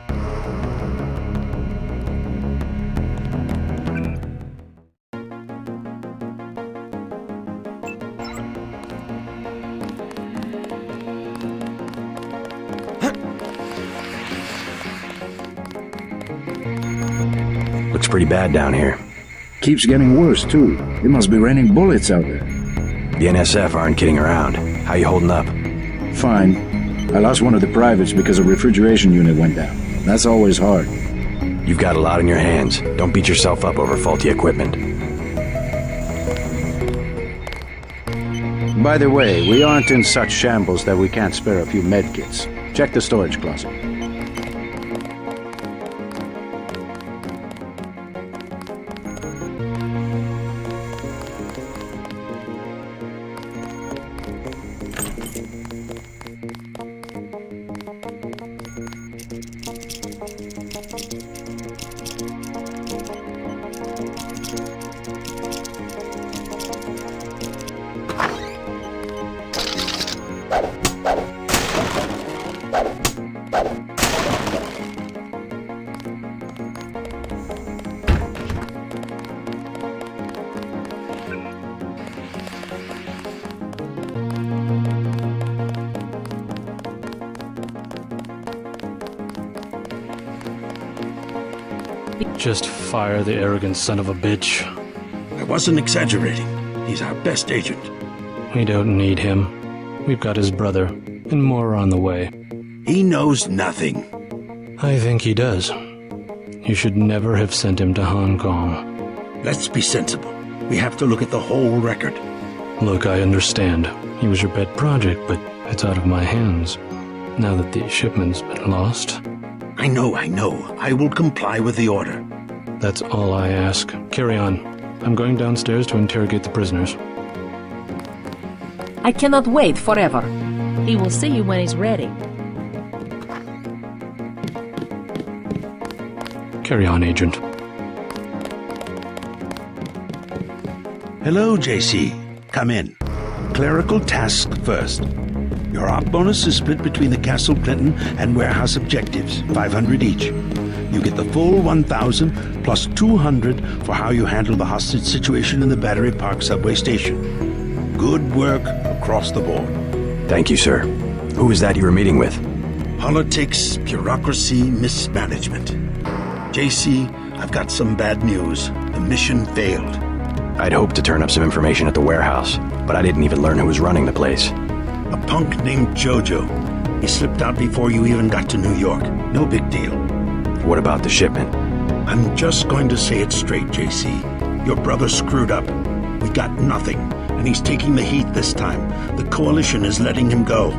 D: Looks pretty bad down here.
J: Keeps getting worse, too. It must be raining bullets out there.
D: The NSF aren't kidding around. How you holding up?
J: Fine. I lost one of the privates because a refrigeration unit went down. That's always hard.
D: You've got a lot on your hands. Don't beat yourself up over faulty equipment.
J: By the way, we aren't in such shambles that we can't spare a few medkits. Check the storage closet.
B: Just fire the arrogant son of a bitch.
N: I wasn't exaggerating. He's our best agent.
B: We don't need him. We've got his brother, and more are on the way.
N: He knows nothing.
B: I think he does. You should never have sent him to Hong Kong.
N: Let's be sensible. We have to look at the whole record.
B: Look, I understand. He was your pet project, but it's out of my hands. Now that the shipment's been lost.
N: I know. I will comply with the order.
B: That's all I ask. Carry on. I'm going downstairs to interrogate the prisoners.
L: I cannot wait forever.
S: He will see you when he's ready.
B: Carry on, Agent.
N: Hello, JC. Come in. Clerical task first. Your op bonus is split between the Castle Clinton and warehouse objectives, 500 each. You get the full 1,000 plus 200 for how you handle the hostage situation in the Battery Park subway station. Good work across the board.
D: Thank you, sir. Who was that you were meeting with?
N: Politics, bureaucracy, mismanagement. JC, I've got some bad news. The mission failed.
D: I'd hoped to turn up some information at the warehouse, but I didn't even learn who was running the place.
N: A punk named Jojo. He slipped out before you even got to New York. No big deal.
D: What about the shipment?
N: I'm just going to say it straight, JC. Your brother screwed up. We got nothing, and he's taking the heat this time. The Coalition is letting him go.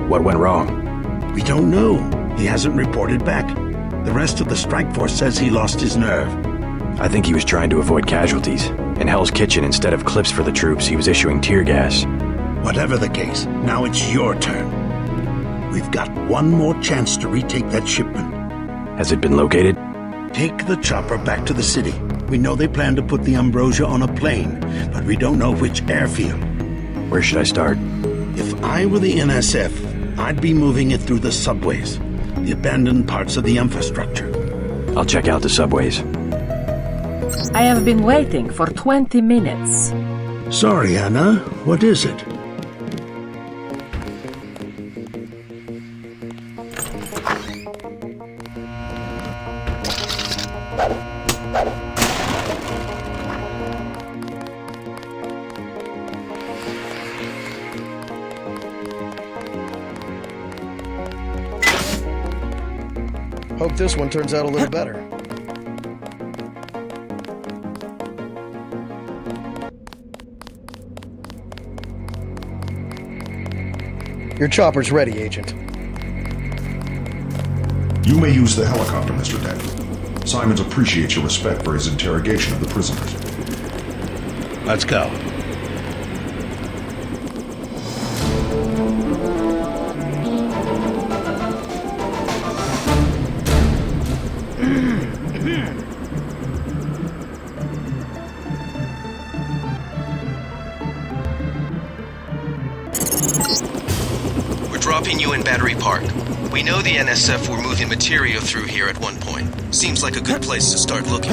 D: What went wrong?
N: We don't know. He hasn't reported back. The rest of the strike force says he lost his nerve.
D: I think he was trying to avoid casualties. In Hell's Kitchen, instead of clips for the troops, he was issuing tear gas.
N: Whatever the case, now it's your turn. We've got one more chance to retake that shipment.
D: Has it been located?
N: Take the chopper back to the city. We know they plan to put the Ambrosia on a plane, but we don't know which airfield.
D: Where should I start?
N: If I were the NSF, I'd be moving it through the subways, the abandoned parts of the infrastructure.
D: I'll check out the subways.
L: I have been waiting for 20 minutes.
N: Sorry, Anna. What is it?
I: Hope this one turns out a little better. Your chopper's ready, Agent.
T: You may use the helicopter, Mr. Dent. Simons appreciates your respect for his interrogation of the prisoners.
N: Let's go.
C: We're dropping you in Battery Park. We know the NSF were moving material through here at one point. Seems like a good place to start looking.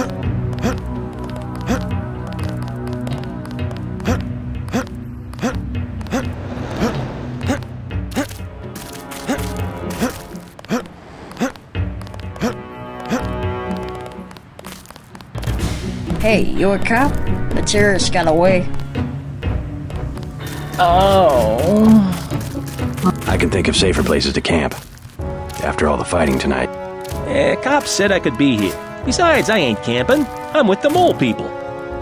O: Hey, you a cop? The terrorist got away.
P: Oh.
D: I can think of safer places to camp. After all the fighting tonight.
U: Cops said I could be here. Besides, I ain't camping. I'm with the mole people.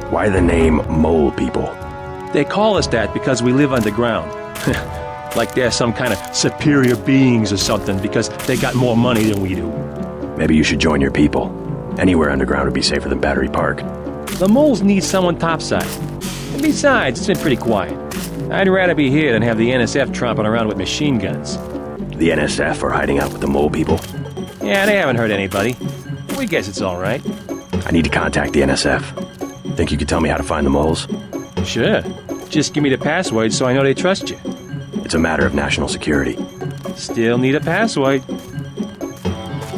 D: Why the name Mole People?
U: They call us that because we live underground. Like they're some kind of superior beings or something because they got more money than we do.
D: Maybe you should join your people. Anywhere underground would be safer than Battery Park.
U: The moles need someone topside. And besides, it's been pretty quiet. I'd rather be here than have the NSF tromping around with machine guns.
D: The NSF are hiding out with the Mole People?
U: Yeah, they haven't hurt anybody. We guess it's all right.
D: I need to contact the NSF. Think you could tell me how to find the moles?
U: Sure. Just give me the password so I know they trust you.
D: It's a matter of national security.
U: Still need a password.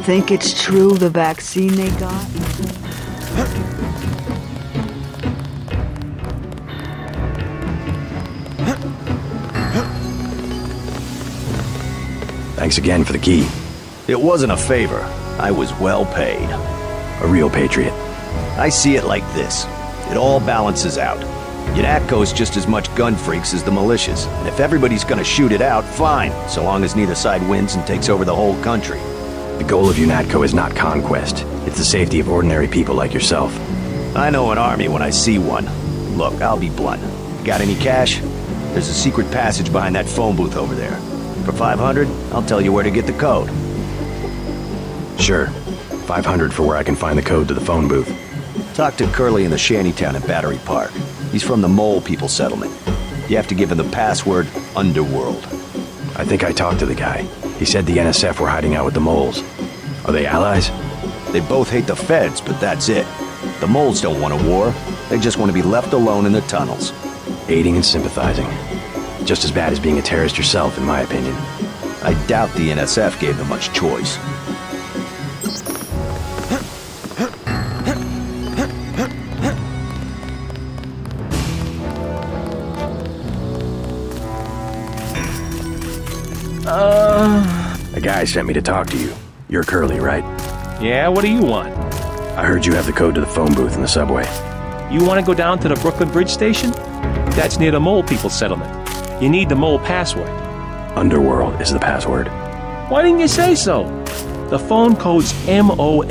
V: Think it's true, the vaccine they got?
D: Thanks again for the key.
F: It wasn't a favor. I was well paid.
D: A real patriot.
F: I see it like this. It all balances out. UNATCO's just as much gun freaks as the militias, and if everybody's gonna shoot it out, fine, so long as neither side wins and takes over the whole country.
D: The goal of UNATCO is not conquest. It's the safety of ordinary people like yourself.
F: I know an army when I see one. Look, I'll be blunt. Got any cash? There's a secret passage behind that phone booth over there. For 500, I'll tell you where to get the code.
D: Sure. 500 for where I can find the code to the phone booth.
F: Talk to Curly in the shantytown at Battery Park. He's from the Mole People settlement. You have to give him the password Underworld.
D: I think I talked to the guy. He said the NSF were hiding out with the moles. Are they allies?
F: They both hate the feds, but that's it. The moles don't want a war. They just want to be left alone in the tunnels.
D: Aiding and sympathizing. Just as bad as being a terrorist yourself, in my opinion.
F: I doubt the NSF gave them much choice.
D: The guy sent me to talk to you. You're Curly, right?
U: Yeah, what do you want?
D: I heard you have the code to the phone booth in the subway.
U: You want to go down to the Brooklyn Bridge Station? That's near the Mole People settlement. You need the mole password.
D: Underworld is the password.
U: Why didn't you say so? The phone code's MOLE.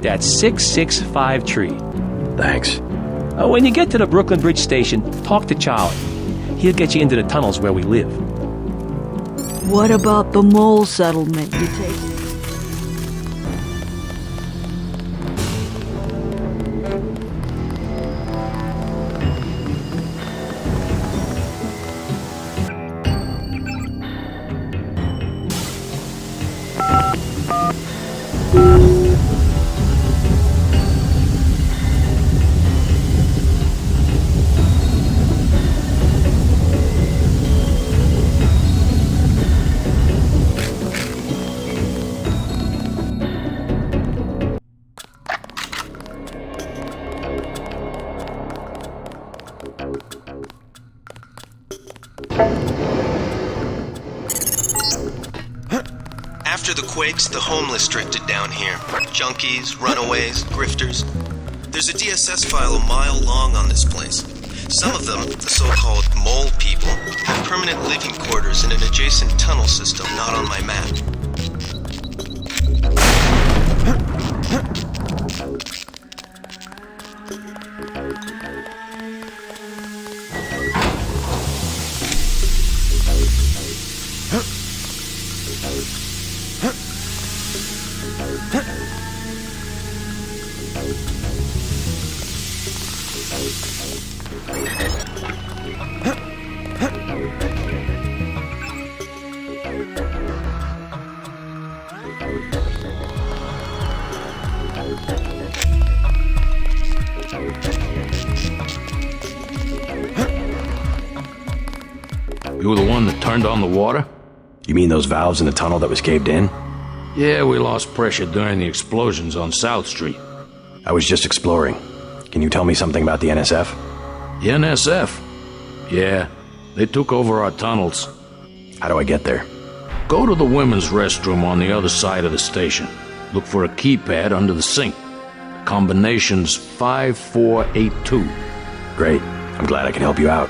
U: That's 665-tree.
D: Thanks.
U: When you get to the Brooklyn Bridge Station, talk to Charlie. He'll get you into the tunnels where we live.
V: What about the mole settlement you take?
C: After the quakes, the homeless drifted down here. Junkies, runaways, grifters. There's a DSS file a mile long on this place. Some of them, the so-called mole people, have permanent living quarters in an adjacent tunnel system not on my map.
G: You were the one that turned on the water?
D: You mean those valves in the tunnel that was caved in?
A: Yeah, we lost pressure during the explosions on South Street.
D: I was just exploring. Can you tell me something about the NSF?
A: The NSF? Yeah, they took over our tunnels.
D: How do I get there?
A: Go to the women's restroom on the other side of the station. Look for a keypad under the sink. Combination's 5482.
D: Great. I'm glad I can help you out.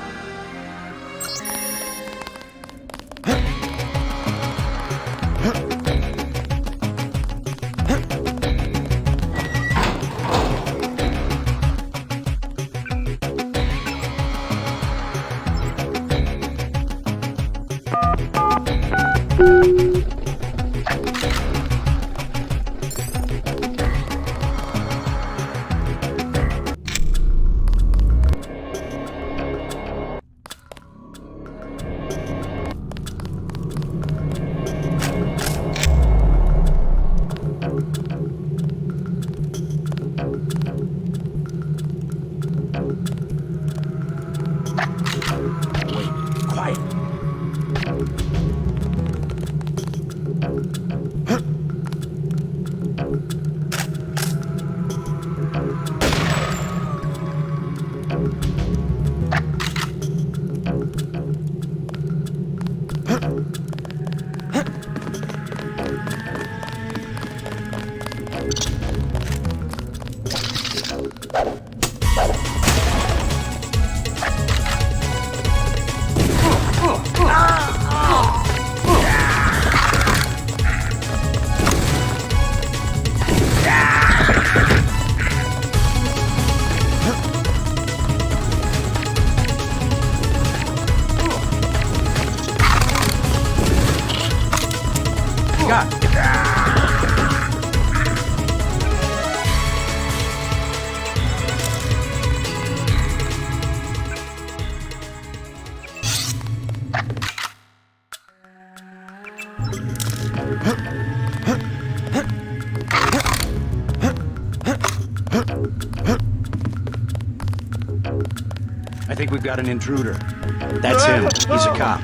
Q: I think we've got an intruder. That's him. He's a cop.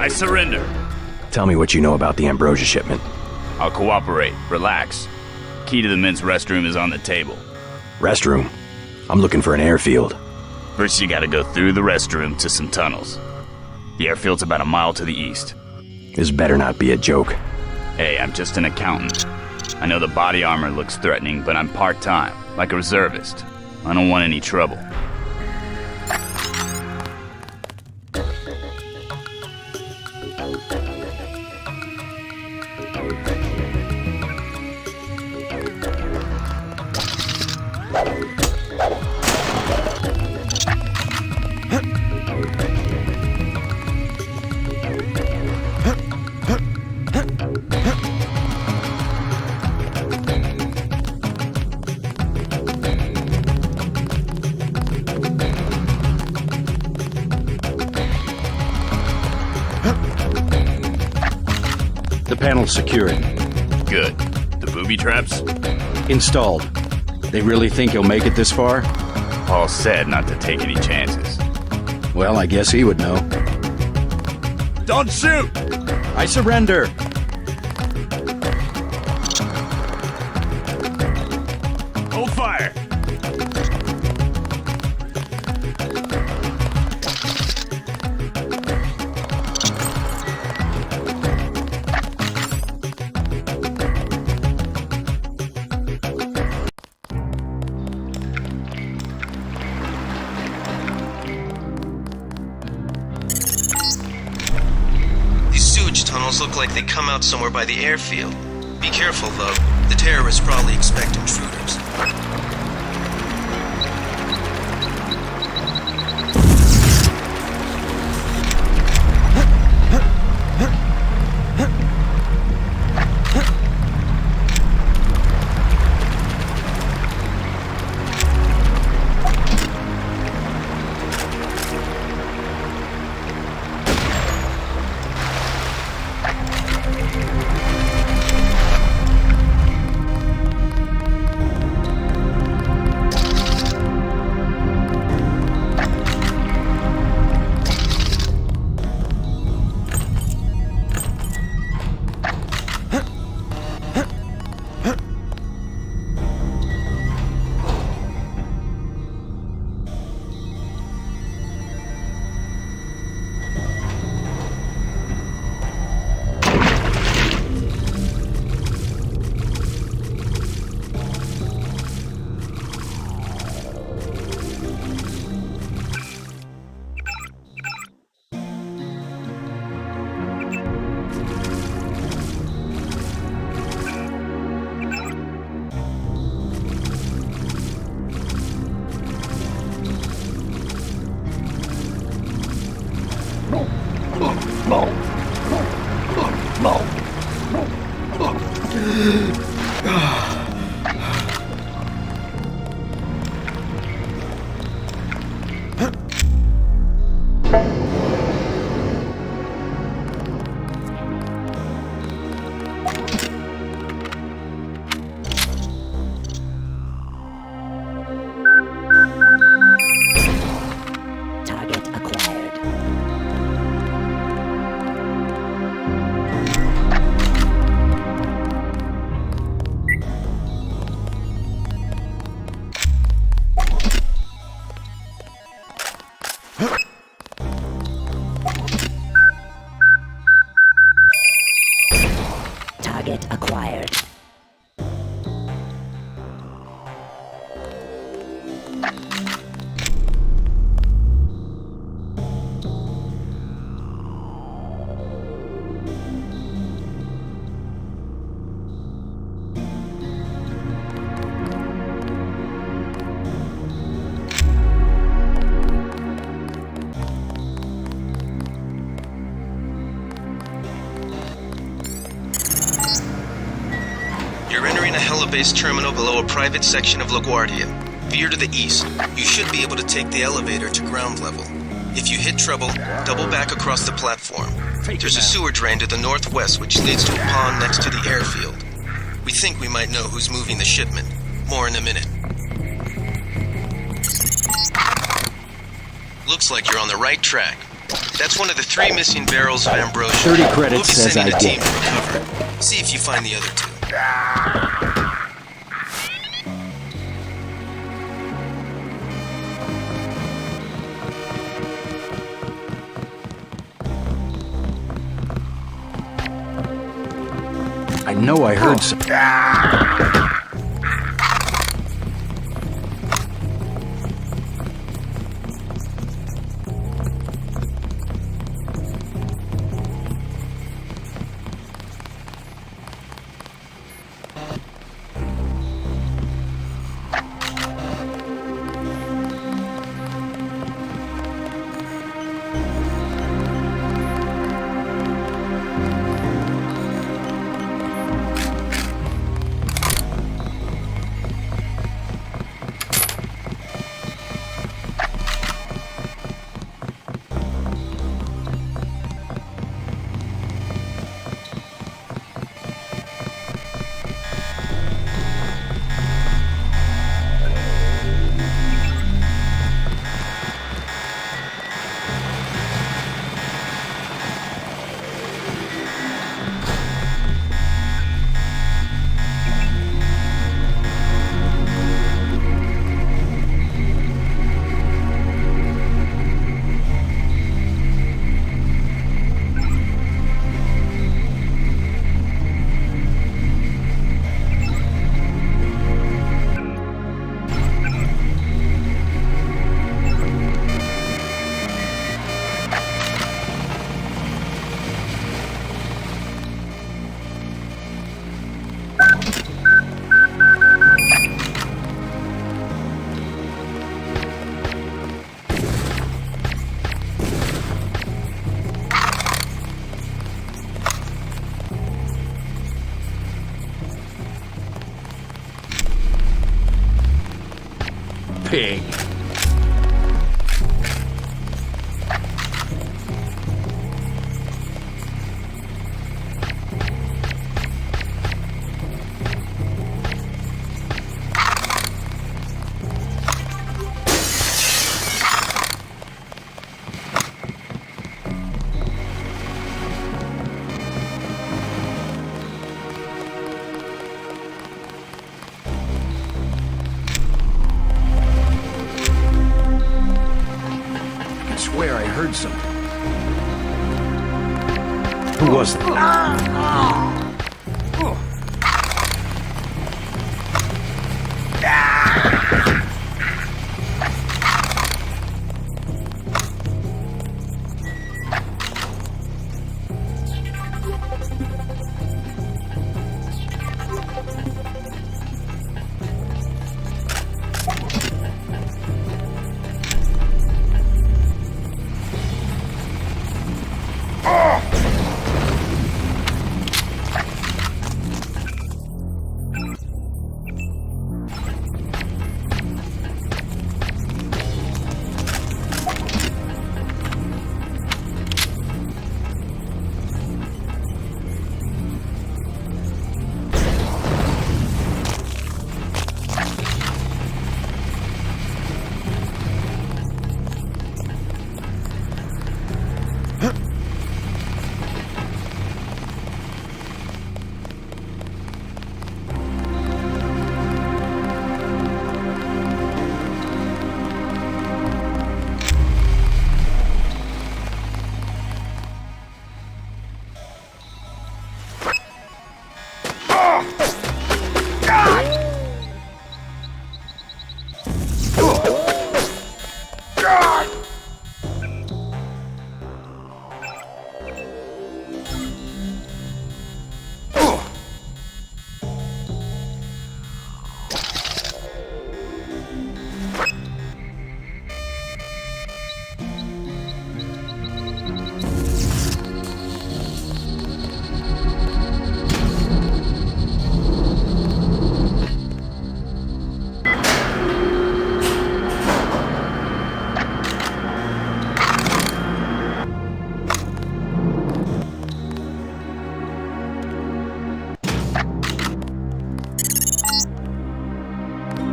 H: I surrender.
D: Tell me what you know about the Ambrosia shipment.
H: I'll cooperate. Relax. Key to the men's restroom is on the table.
D: Restroom? I'm looking for an airfield.
H: First, you gotta go through the restroom to some tunnels. The airfield's about a mile to the east.
D: This better not be a joke.
H: Hey, I'm just an accountant. I know the body armor looks threatening, but I'm part-time, like a reservist. I don't want any trouble.
Q: The panel's secured.
H: Good. The booby traps?
Q: Installed. They really think he'll make it this far?
H: Paul said not to take any chances.
Q: Well, I guess he would know.
H: Don't shoot!
Q: I surrender!
H: Hold fire!
C: Tunnels look like they come out somewhere by the airfield. Be careful, though. The terrorists probably expect intruders.
K: Target acquired.
C: You're entering a heli-based terminal below a private section of LaGuardia. Veer to the east. You should be able to take the elevator to ground level. If you hit trouble, double back across the platform. There's a sewer drain to the northwest which leads to a pond next to the airfield. We think we might know who's moving the shipment. More in a minute. Looks like you're on the right track. That's one of the 3 missing barrels of ambrosia.
D: 30 credits
C: we'll be
D: says
C: sending
D: I
C: a team
D: did.
C: to recover. See if you find the other 2.
D: I know I heard some.
G: Pig.
D: Swear I heard something.
Q: Who was that?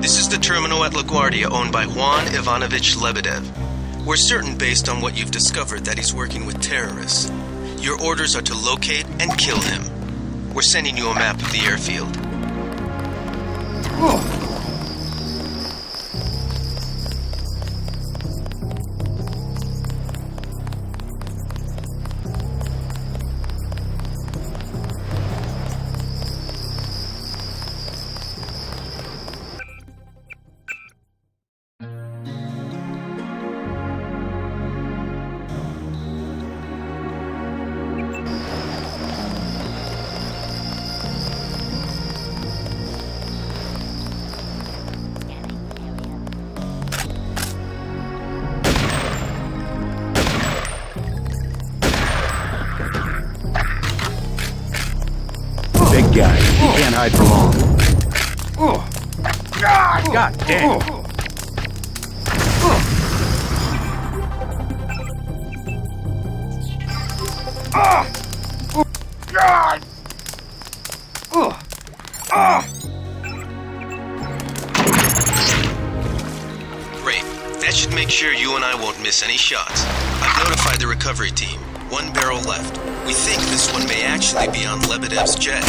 C: This is the terminal at LaGuardia owned by Juan Ivanovich Lebedev. We're certain based on what you've discovered that he's working with terrorists. Your orders are to locate and kill him. We're sending you a map of the airfield.
D: Big guy. You can't hide for long. God damn.
C: Great. That should make sure you and I won't miss any shots. I've notified the recovery team. 1 barrel left. We think this one may actually be on Lebedev's jet.